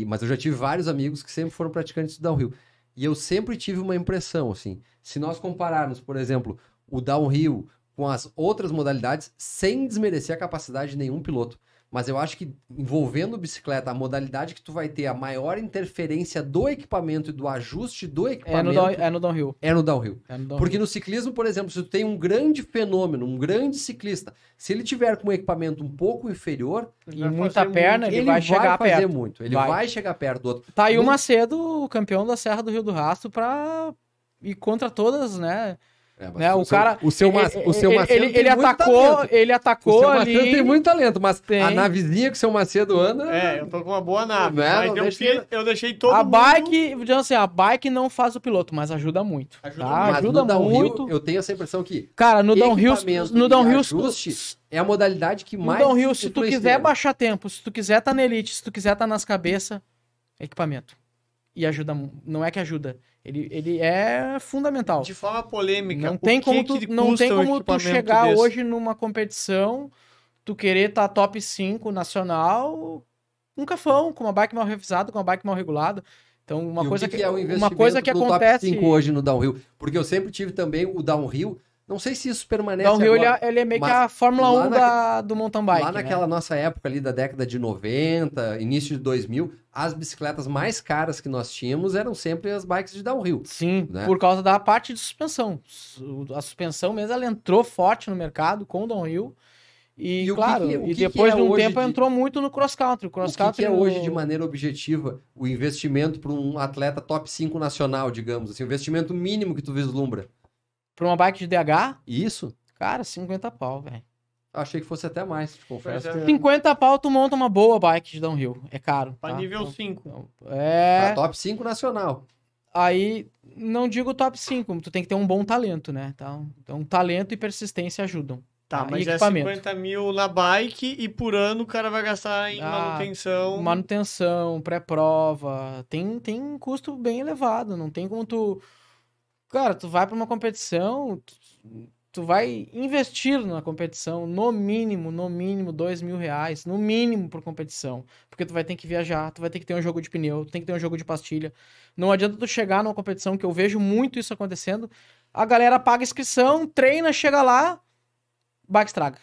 Mas eu já tive vários amigos que sempre foram praticantes do downhill. E eu sempre tive uma impressão, assim, se nós compararmos, por exemplo, o downhill com as outras modalidades, sem desmerecer a capacidade de nenhum piloto, mas eu acho que envolvendo bicicleta, a modalidade que tu vai ter a maior interferência do equipamento e do ajuste do equipamento... É no downhill. É no downhill. Porque no ciclismo, por exemplo, se tu tem um grande fenômeno, um grande ciclista, se ele tiver com um equipamento um pouco inferior... E muita perna, ele vai chegar perto. Fazer muito. Ele vai chegar perto do outro. Tá aí o Macedo, o campeão da Serra do Rio do Rastro, pra ir contra todas, né? Né? O seu Macedo ele atacou o seu ali. Macedo tem muito talento, mas a navezinha que o seu Macedo anda... eu tô com uma boa nave. Mas eu deixei todo mundo... A bike não faz o piloto, mas ajuda muito. Ajuda muito. Eu tenho essa impressão que... Cara, no downhill ajuste é a modalidade que mais... No downhill, se tu quiser baixar tempo, se tu quiser tá na elite, se tu quiser tá nas cabeças, equipamento. E ajuda, não é que ajuda, ele é fundamental. De forma polêmica, não tem como tu chegar hoje numa competição, tu querer estar top 5 nacional, um cafão, com uma bike mal revisada, com uma bike mal regulada. Então, uma coisa que acontece... top 5 hoje no downhill, porque eu sempre tive também o downhill. Não sei se isso permanece downhill, agora. Ele é meio que a Fórmula 1 do mountain bike. Lá naquela nossa época ali da década de 90, início de 2000, as bicicletas mais caras que nós tínhamos eram sempre as bikes de downhill. Sim, né? Por causa da parte de suspensão. A suspensão mesmo, ela entrou forte no mercado com o downhill. E claro, e depois de um tempo entrou muito no cross-country. O que é hoje, de maneira objetiva, o investimento para um atleta top 5 nacional, digamos assim, o investimento mínimo que tu vislumbra? Para uma bike de DH? Isso? Cara, 50 pau, velho. Achei que fosse até mais, te confesso. 50 pau tu monta uma boa bike de downhill. É caro. Para nível 5. Então, Pra top 5 nacional. Aí, não digo top 5, tu tem que ter um bom talento, né? Então talento e persistência ajudam. Tá, mas é 50 mil na bike e por ano o cara vai gastar em manutenção. Manutenção, pré-prova. Tem um custo bem elevado. Não tem como tu... Cara, tu vai pra uma competição, tu vai investir na competição no mínimo R$2.000, no mínimo por competição. Porque tu vai ter que viajar, tu vai ter que ter um jogo de pneu, tu tem que ter um jogo de pastilha. Não adianta tu chegar numa competição, que eu vejo muito isso acontecendo, a galera paga inscrição, treina, chega lá, bike estraga,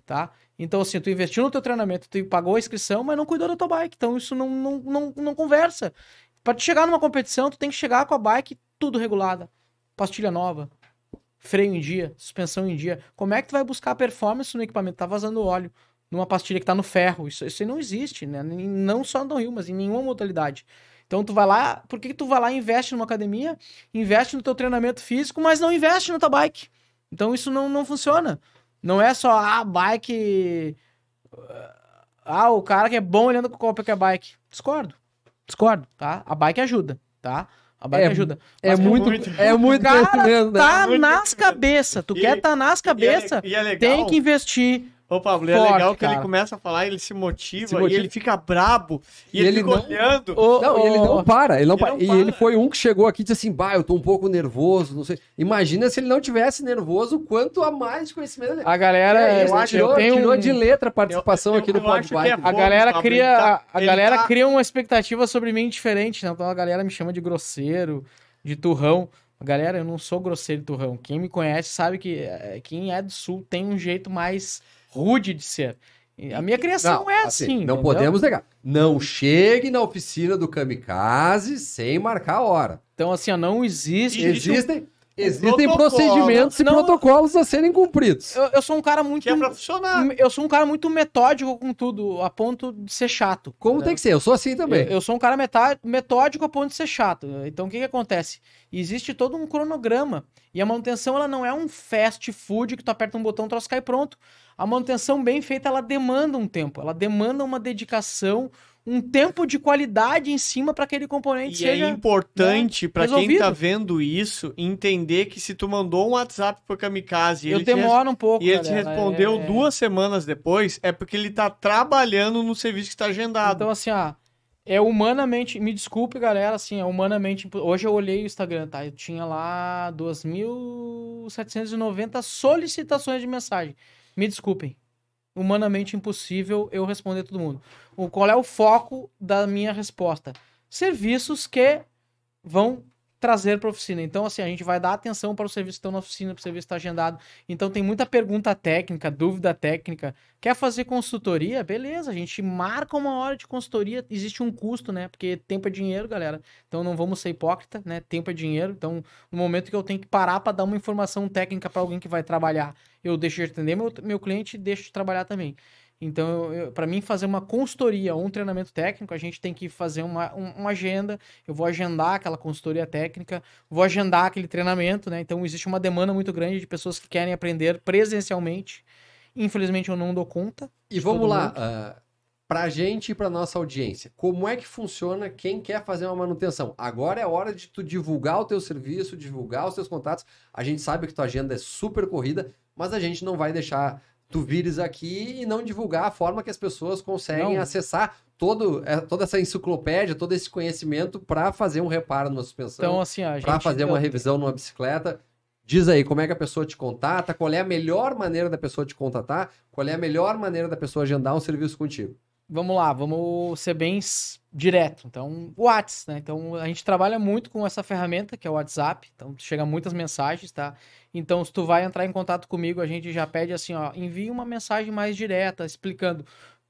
tá? Então, assim, tu investiu no teu treinamento, tu pagou a inscrição, mas não cuidou da tua bike. Então, isso não conversa. Pra te chegar numa competição, tu tem que chegar com a bike tudo regulada. Pastilha nova, freio em dia, suspensão em dia. Como é que tu vai buscar performance no equipamento? Tá vazando óleo numa pastilha que tá no ferro. Isso aí não existe, né? Não só no downhill, mas em nenhuma modalidade. Então, tu vai lá... Por que tu vai lá e investe numa academia, investe no teu treinamento físico, mas não investe na tua bike? Então, isso não funciona. Não é só a bike... o cara que é bom olhando qual é a bike. Discordo, tá? A bike ajuda, tá? A bike ajuda. É muito cara, mesmo, né? Tá nas cabeças. Tu quer tá nas cabeças, tem que investir. Ô, Pablo, é legal que ele começa a falar, ele se motiva e ele fica brabo e ele fica olhando. Ele não para. E ele foi um que chegou aqui e disse assim, eu tô um pouco nervoso, não sei. Imagina se ele não tivesse nervoso, quanto a mais conhecimento dele. A galera, tirou de letra a participação aqui no Podbike. A galera cria uma expectativa sobre mim diferente, né? Então a galera me chama de grosseiro, de turrão. Galera, eu não sou grosseiro e turrão. Quem me conhece sabe que quem é do Sul tem um jeito mais rude de ser. A minha criação é assim. Não podemos negar. Não chegue na oficina do Kamikaze sem marcar a hora. Então, assim, não existe... Existem procedimentos e protocolos a serem cumpridos. Eu sou um cara muito... Que é pra funcionar. Eu sou um cara muito metódico com tudo, a ponto de ser chato. Como tem que ser? Eu sou assim também. Eu sou um cara metódico a ponto de ser chato. Então, o que acontece? Existe todo um cronograma. E a manutenção, ela não é um fast food que tu aperta um botão, o troço cai pronto. A manutenção bem feita, ela demanda um tempo. Ela demanda uma dedicação, um tempo de qualidade em cima para aquele componente seja... E é importante, para quem tá vendo isso, entender que se tu mandou um WhatsApp pro Kamikaze... Eu demoro um pouco, e ele te respondeu 2 semanas depois, é porque ele tá trabalhando no serviço que tá agendado. Então, assim, é humanamente... Me desculpe, galera, assim, é humanamente... Hoje eu olhei o Instagram, tá? Eu tinha lá 2.790 solicitações de mensagem. Me desculpem. Humanamente impossível eu responder todo mundo. Qual é o foco da minha resposta? Serviços que vão trazer para a oficina. Então, assim, a gente vai dar atenção para o serviço que estão na oficina, para o serviço que está agendado. Então, tem muita pergunta técnica, dúvida técnica. Quer fazer consultoria? Beleza, a gente marca uma hora de consultoria. Existe um custo, né? Porque tempo é dinheiro, galera. Então, não vamos ser hipócrita, né? Tempo é dinheiro. Então, no momento que eu tenho que parar para dar uma informação técnica para alguém que vai trabalhar, eu deixo de atender meu cliente e deixo de trabalhar também. Então, para mim, fazer uma consultoria ou um treinamento técnico, a gente tem que fazer uma agenda. Eu vou agendar aquela consultoria técnica, vou agendar aquele treinamento, né? Então, existe uma demanda muito grande de pessoas que querem aprender presencialmente. Infelizmente, eu não dou conta. E vamos lá, pra gente e pra nossa audiência, como é que funciona quem quer fazer uma manutenção? Agora é hora de tu divulgar o teu serviço, divulgar os teus contatos. A gente sabe que tua agenda é super corrida, mas a gente não vai deixar... tu vires aqui e não divulgar a forma que as pessoas conseguem acessar toda essa enciclopédia, todo esse conhecimento para fazer um reparo numa suspensão, então, assim, para fazer uma revisão numa bicicleta. Diz aí, como é que a pessoa te contata, qual é a melhor maneira da pessoa te contatar, qual é a melhor maneira da pessoa agendar um serviço contigo. Vamos lá, vamos ser bem direto. Então, o WhatsApp, né? Então, a gente trabalha muito com essa ferramenta, que é o WhatsApp. Então, chega muitas mensagens, tá? Então, se tu vai entrar em contato comigo, a gente já pede assim, envie uma mensagem mais direta, explicando.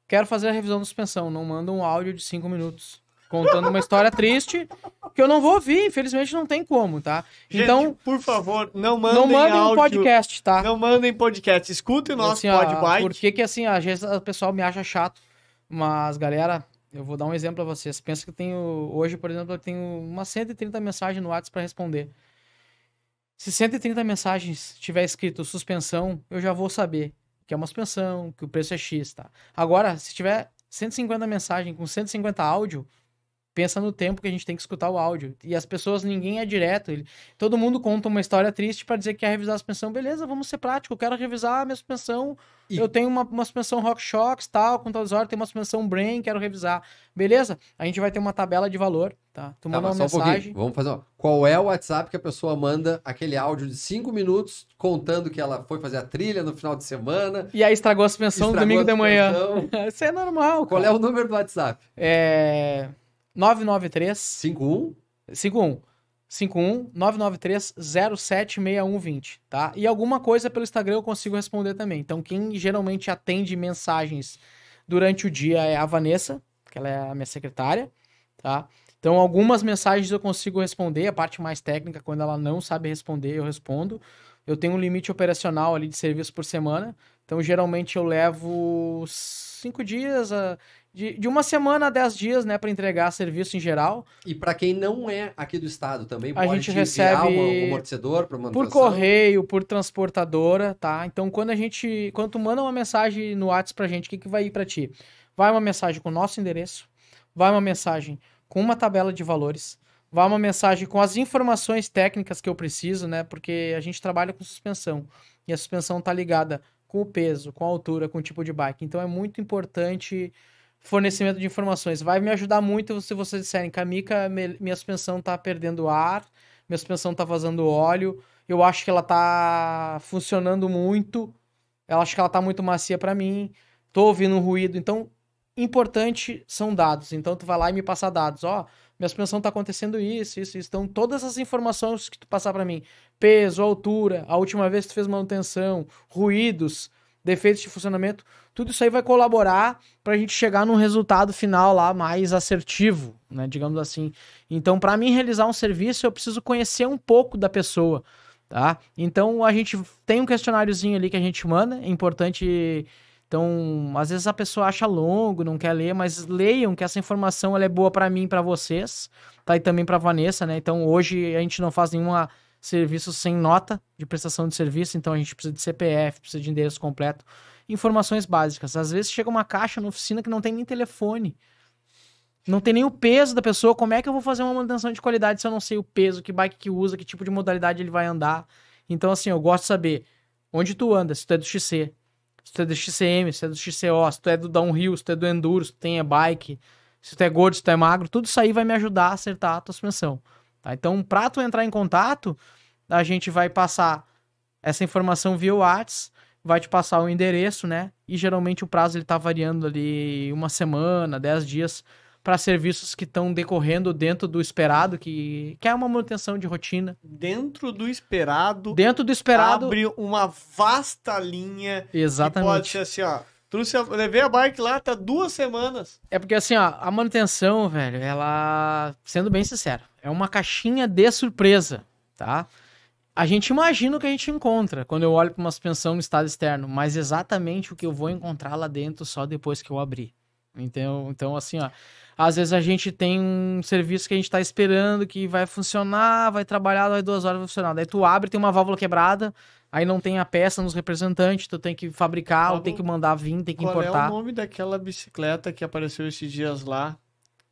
Quero fazer a revisão da suspensão, não manda um áudio de 5 minutos. contando uma história triste que eu não vou ouvir, infelizmente não tem como, tá? Gente, então, por favor, não mandem áudio, um podcast, tá? Não mandem podcast, escutem o nosso assim, Podbite. Porque assim, às vezes o pessoal me acha chato, mas galera, eu vou dar um exemplo pra vocês. Pensa que eu tenho, hoje, por exemplo, eu tenho umas 130 mensagens no WhatsApp pra responder. Se 130 mensagens tiver escrito suspensão, eu já vou saber que é uma suspensão, que o preço é X, tá? Agora, se tiver 150 mensagens com 150 áudio, pensa no tempo que a gente tem que escutar o áudio. E as pessoas, ninguém é direto. Todo mundo conta uma história triste pra dizer que quer revisar a suspensão. Beleza, vamos ser prático. Eu quero revisar a minha suspensão. Eu tenho uma suspensão RockShox, tal, com tal horas, tem uma suspensão Brain, quero revisar. Beleza? A gente vai ter uma tabela de valor, tá? Tu manda uma mensagem. Vamos fazer qual é o WhatsApp que a pessoa manda aquele áudio de 5 minutos contando que ela foi fazer a trilha no final de semana. E aí estragou a suspensão no domingo de manhã. Isso é normal, Qual é o número do WhatsApp? 993 51 993 076120, tá? E alguma coisa pelo Instagram eu consigo responder também. Então, quem geralmente atende mensagens durante o dia é a Vanessa, que ela é a minha secretária, tá? Então, algumas mensagens eu consigo responder, a parte mais técnica, quando ela não sabe responder, eu respondo. Eu tenho um limite operacional ali de serviço por semana, então geralmente eu levo 5 dias de uma semana a 10 dias, né, para entregar serviço em geral. E para quem não é aqui do estado também, a gente recebe um amortecedor para manutenção? Por correio, por transportadora, tá? Então, quando tu manda uma mensagem no WhatsApp pra gente, o que vai ir para ti? Vai uma mensagem com o nosso endereço, vai uma mensagem com uma tabela de valores, vai uma mensagem com as informações técnicas que eu preciso, né? Porque a gente trabalha com suspensão e a suspensão tá ligada com o peso, com a altura, com o tipo de bike. Então, é muito importante fornecimento de informações. Vai me ajudar muito se vocês disserem, Camica, minha suspensão tá perdendo ar, minha suspensão tá vazando óleo, eu acho que ela tá funcionando muito, eu acho que ela tá muito macia para mim, tô ouvindo um ruído. Então, importante são dados. Então, tu vai lá e me passa dados. Minha suspensão tá acontecendo isso. Então, todas as informações que tu passar para mim, peso, altura, a última vez que tu fez manutenção, ruídos, defeitos de funcionamento, tudo isso aí vai colaborar pra gente chegar num resultado final lá mais assertivo, né, digamos assim. Então, para mim realizar um serviço, eu preciso conhecer um pouco da pessoa, tá? Então, a gente tem um questionáriozinho ali que a gente manda, é importante. Então, às vezes a pessoa acha longo, não quer ler, mas leiam que essa informação ela é boa para mim e para vocês, tá? E também para Vanessa, né? Então, hoje a gente não faz nenhuma serviço sem nota de prestação de serviço, então a gente precisa de CPF, precisa de endereço completo, informações básicas. Às vezes chega uma caixa na oficina que não tem nem telefone, não tem nem o peso da pessoa. Como é que eu vou fazer uma manutenção de qualidade se eu não sei o peso, que bike que usa, que tipo de modalidade ele vai andar? Então, assim, eu gosto de saber onde tu anda, se tu é do XC, se tu é do XCM, se tu é do XCO, se tu é do downhill, se tu é do enduro, se tu tem e-bike, se tu é gordo, se tu é magro, tudo isso aí vai me ajudar a acertar a tua suspensão. Tá? Então, para tu entrar em contato, a gente vai passar essa informação via WhatsApp, vai te passar o endereço, né? E geralmente o prazo ele tá variando ali 1 semana, 10 dias, para serviços que estão decorrendo dentro do esperado, que é uma manutenção de rotina. Dentro do esperado, abre uma vasta linha. Exatamente. Que pode ser assim, eu levei a bike lá, tá 2 semanas. É porque assim, a manutenção, velho, ela, sendo bem sincero, é uma caixinha de surpresa, tá? A gente imagina o que a gente encontra quando eu olho para uma suspensão no estado externo, mas exatamente o que eu vou encontrar lá dentro só depois que eu abrir. Então assim, às vezes a gente tem um serviço que a gente tá esperando que vai funcionar, vai trabalhar, vai 2 horas vai funcionar. Daí tu abre, tem uma válvula quebrada, aí não tem a peça nos representantes, tu tem que fabricar, ou tem que mandar vir, tem que importar. Qual é o nome daquela bicicleta que apareceu esses dias lá?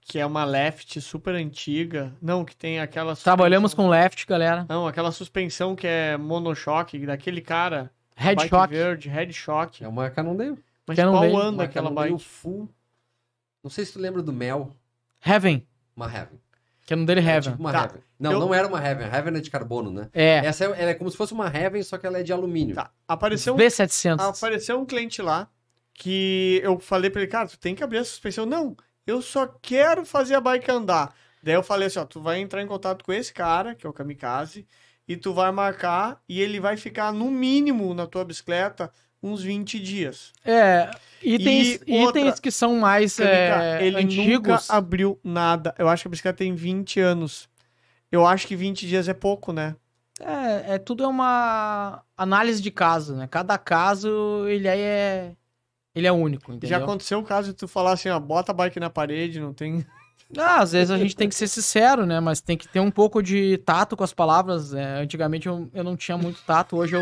Que é uma Left super antiga. Não, que tem aquela suspensão. Trabalhamos com Left, galera. Não, aquela suspensão que é monochoque, daquele cara. Head Shock. Verde, Head Shock. É uma Cannondale. Mas Cannondale. qual anda aquela bike? Full. Não sei se tu lembra do Mel. Heaven. Uma Heaven. Cannondale Heaven. Tipo uma Heaven. Não, não era uma Heaven. A Heaven é de carbono, né? Essa ela é como se fosse uma Heaven, só que ela é de alumínio. Tá. Apareceu um cliente lá que eu falei pra ele, cara, tu tem que abrir a suspensão. Não, eu só quero fazer a bike andar. Daí eu falei assim, tu vai entrar em contato com esse cara, que é o Kamikaze, e tu vai marcar, e ele vai ficar no mínimo na tua bicicleta uns 20 dias. Itens que são mais ele antigos. Nunca abriu nada. Eu acho que a bicicleta tem 20 anos. Eu acho que 20 dias é pouco, né? Tudo é uma análise de caso, né? Cada caso, ele é único, entendeu? Já aconteceu o caso de tu falar assim, ó, bota a bike na parede, não tem... Às vezes a gente tem que ser sincero, né? Mas tem que ter um pouco de tato com as palavras. Antigamente eu não tinha muito tato, hoje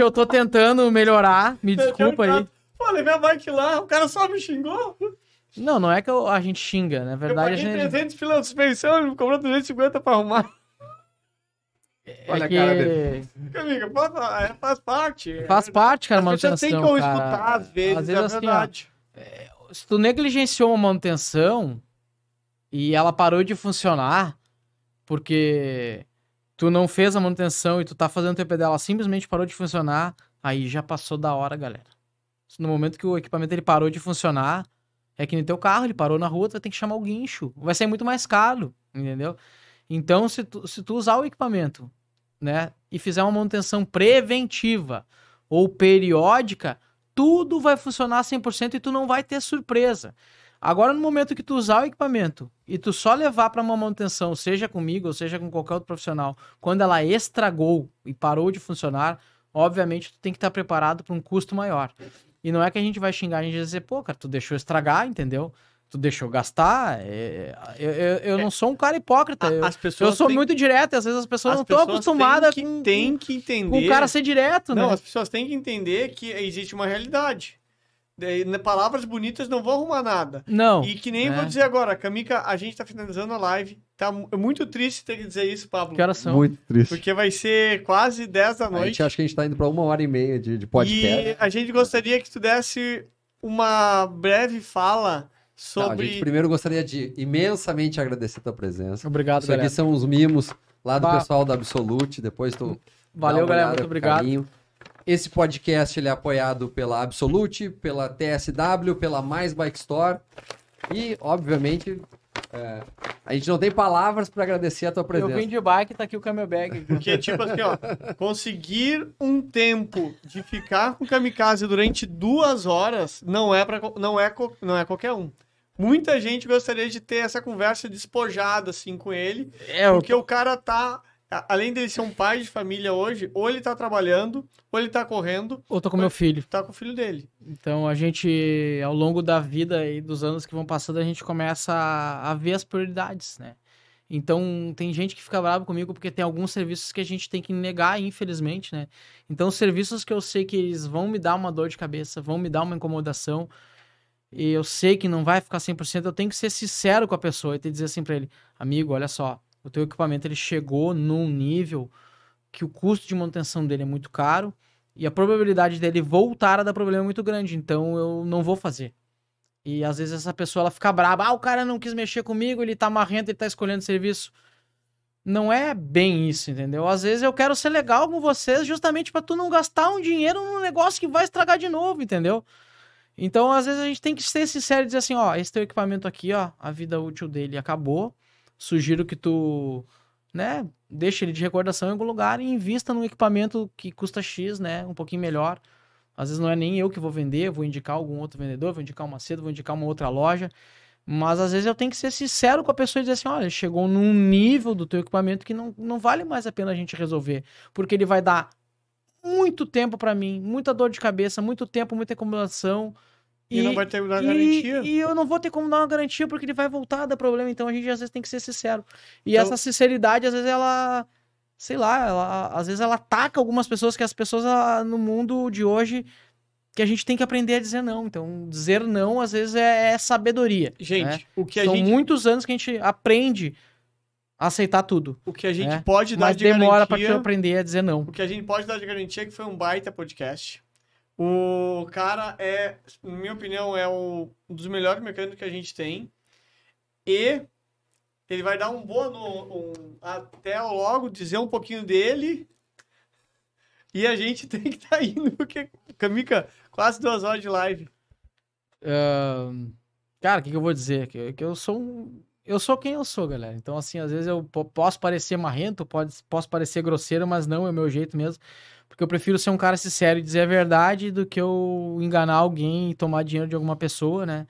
eu tô tentando melhorar, me desculpa aí. Pô, levei a bike lá, o cara só me xingou. Não é que a gente xinga, na verdade eu paguei 300 pila de suspensão, ele me cobrou 250 pra arrumar. Olha a cara dele. Amiga, faz parte. Faz parte, cara, manutenção. Você tem que escutar, às vezes é verdade. Assim, se tu negligenciou uma manutenção e ela parou de funcionar porque tu não fez a manutenção e tu tá fazendo o TP dela, simplesmente parou de funcionar, aí já passou da hora, galera. No momento que o equipamento ele parou de funcionar, é que nem teu carro, ele parou na rua, tu vai ter que chamar o guincho. Vai ser muito mais caro, entendeu? Então, se tu usar o equipamento, né, e fizer uma manutenção preventiva ou periódica, tudo vai funcionar 100% e tu não vai ter surpresa. Agora, no momento que tu usar o equipamento e tu só levar para uma manutenção, seja comigo ou seja com qualquer outro profissional, quando ela estragou e parou de funcionar, obviamente tu tem que estar preparado para um custo maior. E não é que a gente vai xingar, a gente vai dizer, pô, cara, tu deixou estragar, entendeu? Tu deixou gastar. Eu não sou um cara hipócrita. Eu sou muito direto, e às vezes as pessoas não estão acostumadas com o cara ser direto, né? Não, as pessoas têm que entender que existe uma realidade. Palavras bonitas não vão arrumar nada. Não. E que nem vou dizer agora, Camica, a gente tá finalizando a live. Tá muito triste ter que dizer isso, Pablo. Que horas são? Muito triste. Porque vai ser quase 10 da noite. Acho que a gente tá indo pra 1h30 de podcast. E a gente gostaria que tu desse uma breve fala sobre... A gente primeiro gostaria de imensamente agradecer a tua presença. Obrigado, Isso aqui são os mimos lá do pessoal da Absolute. Depois tu... Valeu, galera. Muito obrigado. Carinho. Esse podcast ele é apoiado pela Absolute, pela TSW, pela Mais Bike Store e, obviamente, a gente não tem palavras para agradecer a tua presença. Eu vim de bike, tá aqui o camelback. Porque, tipo assim, ó, conseguir um tempo de ficar com o Kamikaze durante 2 horas não é qualquer um. Muita gente gostaria de ter essa conversa despojada, assim, com ele, porque o cara tá... Além dele ser um pai de família hoje, ou ele tá trabalhando, ou ele tá correndo... Ou tô com meu filho. Tá com o filho dele. Então, a gente, ao longo da vida e dos anos que vão passando, a gente começa a ver as prioridades, né? Então, tem gente que fica bravo comigo porque tem alguns serviços que a gente tem que negar, infelizmente, né? Então, os serviços que eu sei que eles vão me dar uma dor de cabeça, vão me dar uma incomodação, e eu sei que não vai ficar 100%, eu tenho que ser sincero com a pessoa e ter que dizer assim pra ele, amigo, olha só, o teu equipamento ele chegou num nível que o custo de manutenção dele é muito caro e a probabilidade dele voltar a dar problema é muito grande, então eu não vou fazer. E às vezes essa pessoa ela fica brava, o cara não quis mexer comigo, ele tá marrento, ele tá escolhendo serviço. Não é bem isso, entendeu? Às vezes eu quero ser legal com vocês justamente para tu não gastar um dinheiro num negócio que vai estragar de novo, entendeu? Então às vezes a gente tem que ser sincero e dizer assim, ó, esse teu equipamento aqui, ó, a vida útil dele acabou. Sugiro que tu, né, deixe ele de recordação em algum lugar e invista num equipamento que custa X, né, um pouquinho melhor. Às vezes não é nem eu que vou vender, vou indicar algum outro vendedor, vou indicar uma Macedo, vou indicar uma outra loja. Mas às vezes eu tenho que ser sincero com a pessoa e dizer assim, olha, chegou num nível do teu equipamento que não vale mais a pena a gente resolver. Porque ele vai dar muito tempo pra mim, muita dor de cabeça, muito tempo, muita acumulação. E não vai ter como dar garantia. E eu não vou ter como dar uma garantia porque ele vai voltar a dar problema. Então a gente às vezes tem que ser sincero. E essa sinceridade, às vezes, ela... Sei lá, às vezes ela ataca algumas pessoas, que as pessoas no mundo de hoje, que a gente tem que aprender a dizer não. Então, dizer não, às vezes, é sabedoria. Gente, né? o que São muitos anos que a gente aprende a aceitar tudo. O que a gente pode dar de garantia... Mas demora pra te aprender a dizer não. O que a gente pode dar de garantia é que foi um baita podcast. O cara na minha opinião, é um dos melhores mecânicos que a gente tem. E ele vai dar até logo, dizer um pouquinho dele. E a gente tem que estar indo, porque, Camica, quase 2 horas de live. Cara, o que eu vou dizer? Que eu sou eu sou quem eu sou, galera. Então, assim, às vezes eu posso parecer marrento, posso parecer grosseiro, mas não é o meu jeito mesmo. Porque eu prefiro ser um cara sincero e dizer a verdade do que eu enganar alguém e tomar dinheiro de alguma pessoa, né?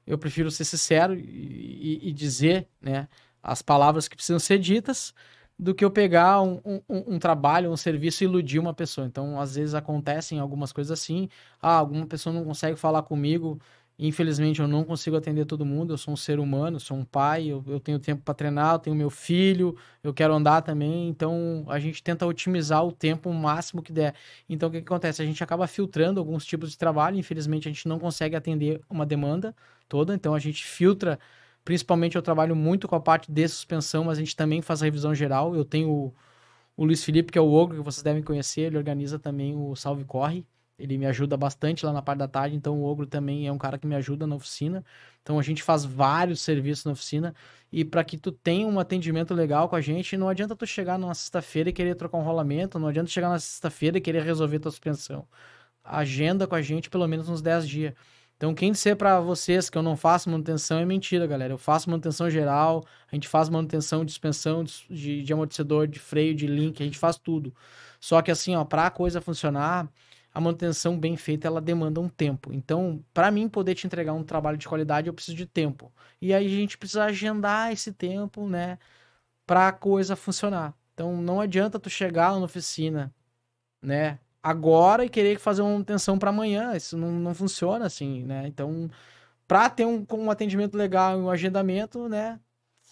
Eu prefiro ser sincero e dizer, né, as palavras que precisam ser ditas do que eu pegar um trabalho, um serviço e iludir uma pessoa. Então, às vezes acontecem algumas coisas assim. Alguma pessoa não consegue falar comigo. Infelizmente, eu não consigo atender todo mundo. Eu sou um ser humano, sou um pai, eu tenho tempo para treinar, eu tenho meu filho, eu quero andar também. Então, a gente tenta otimizar o tempo o máximo que der. Então, o que acontece? A gente acaba filtrando alguns tipos de trabalho. Infelizmente, a gente não consegue atender uma demanda toda. Então, a gente filtra. Principalmente, eu trabalho muito com a parte de suspensão, mas a gente também faz a revisão geral. Eu tenho o Luiz Felipe, que é o Ogro, que vocês devem conhecer. Ele organiza também o Salve Corre. Ele me ajuda bastante lá na parte da tarde, então o Ogro também é um cara que me ajuda na oficina. Então a gente faz vários serviços na oficina e para que tu tenha um atendimento legal com a gente, não adianta tu chegar numa sexta-feira e querer trocar um rolamento, não adianta chegar na sexta-feira e querer resolver tua suspensão. Agenda com a gente pelo menos uns 10 dias. Então quem disser para vocês que eu não faço manutenção é mentira, galera. Eu faço manutenção geral, a gente faz manutenção de suspensão, de amortecedor, de freio, de link, a gente faz tudo. Só que assim, ó, para a coisa funcionar, a manutenção bem feita, ela demanda um tempo. Então, para mim poder te entregar um trabalho de qualidade, eu preciso de tempo. E aí a gente precisa agendar esse tempo, né, para a coisa funcionar. Então, não adianta tu chegar na oficina, né, agora e querer fazer uma manutenção para amanhã. Isso não funciona assim, né? Então, para ter um atendimento legal, um agendamento, né,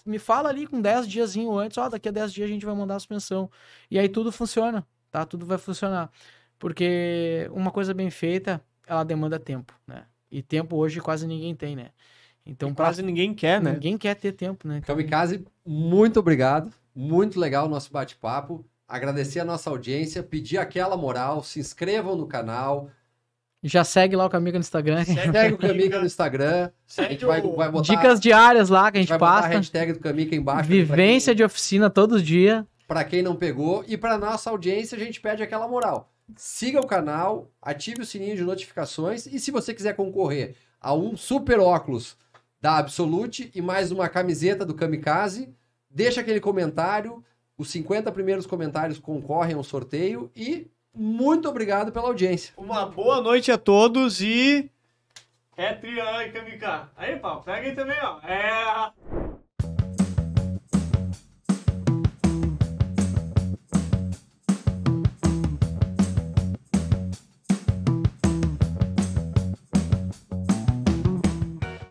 me fala ali com 10 diazinho antes, daqui a 10 dias a gente vai mandar a suspensão. E aí tudo funciona, tá? Tudo vai funcionar. Porque uma coisa bem feita, ela demanda tempo, né? E tempo hoje quase ninguém tem, né? Então, quase ninguém quer, né? Ninguém quer ter tempo, né? Então, Kamikaze, muito obrigado. Muito legal o nosso bate-papo. Agradecer a nossa audiência, pedir aquela moral, se inscrevam no canal. Já segue lá o Kamika no Instagram. Segue o Kamika no Instagram. A gente vai botar dicas diárias lá que a gente passa. Vai botar a hashtag do Kamika embaixo. Vivência de oficina todo dia. Para quem não pegou. E para nossa audiência, a gente pede aquela moral. Siga o canal, ative o sininho de notificações e se você quiser concorrer a um super óculos da Absolute e mais uma camiseta do Kamikaze, deixa aquele comentário, os 50 primeiros comentários concorrem ao sorteio e muito obrigado pela audiência. Uma boa noite a todos e... É triângulo, Kamika. Aí, pau, pega aí também, ó.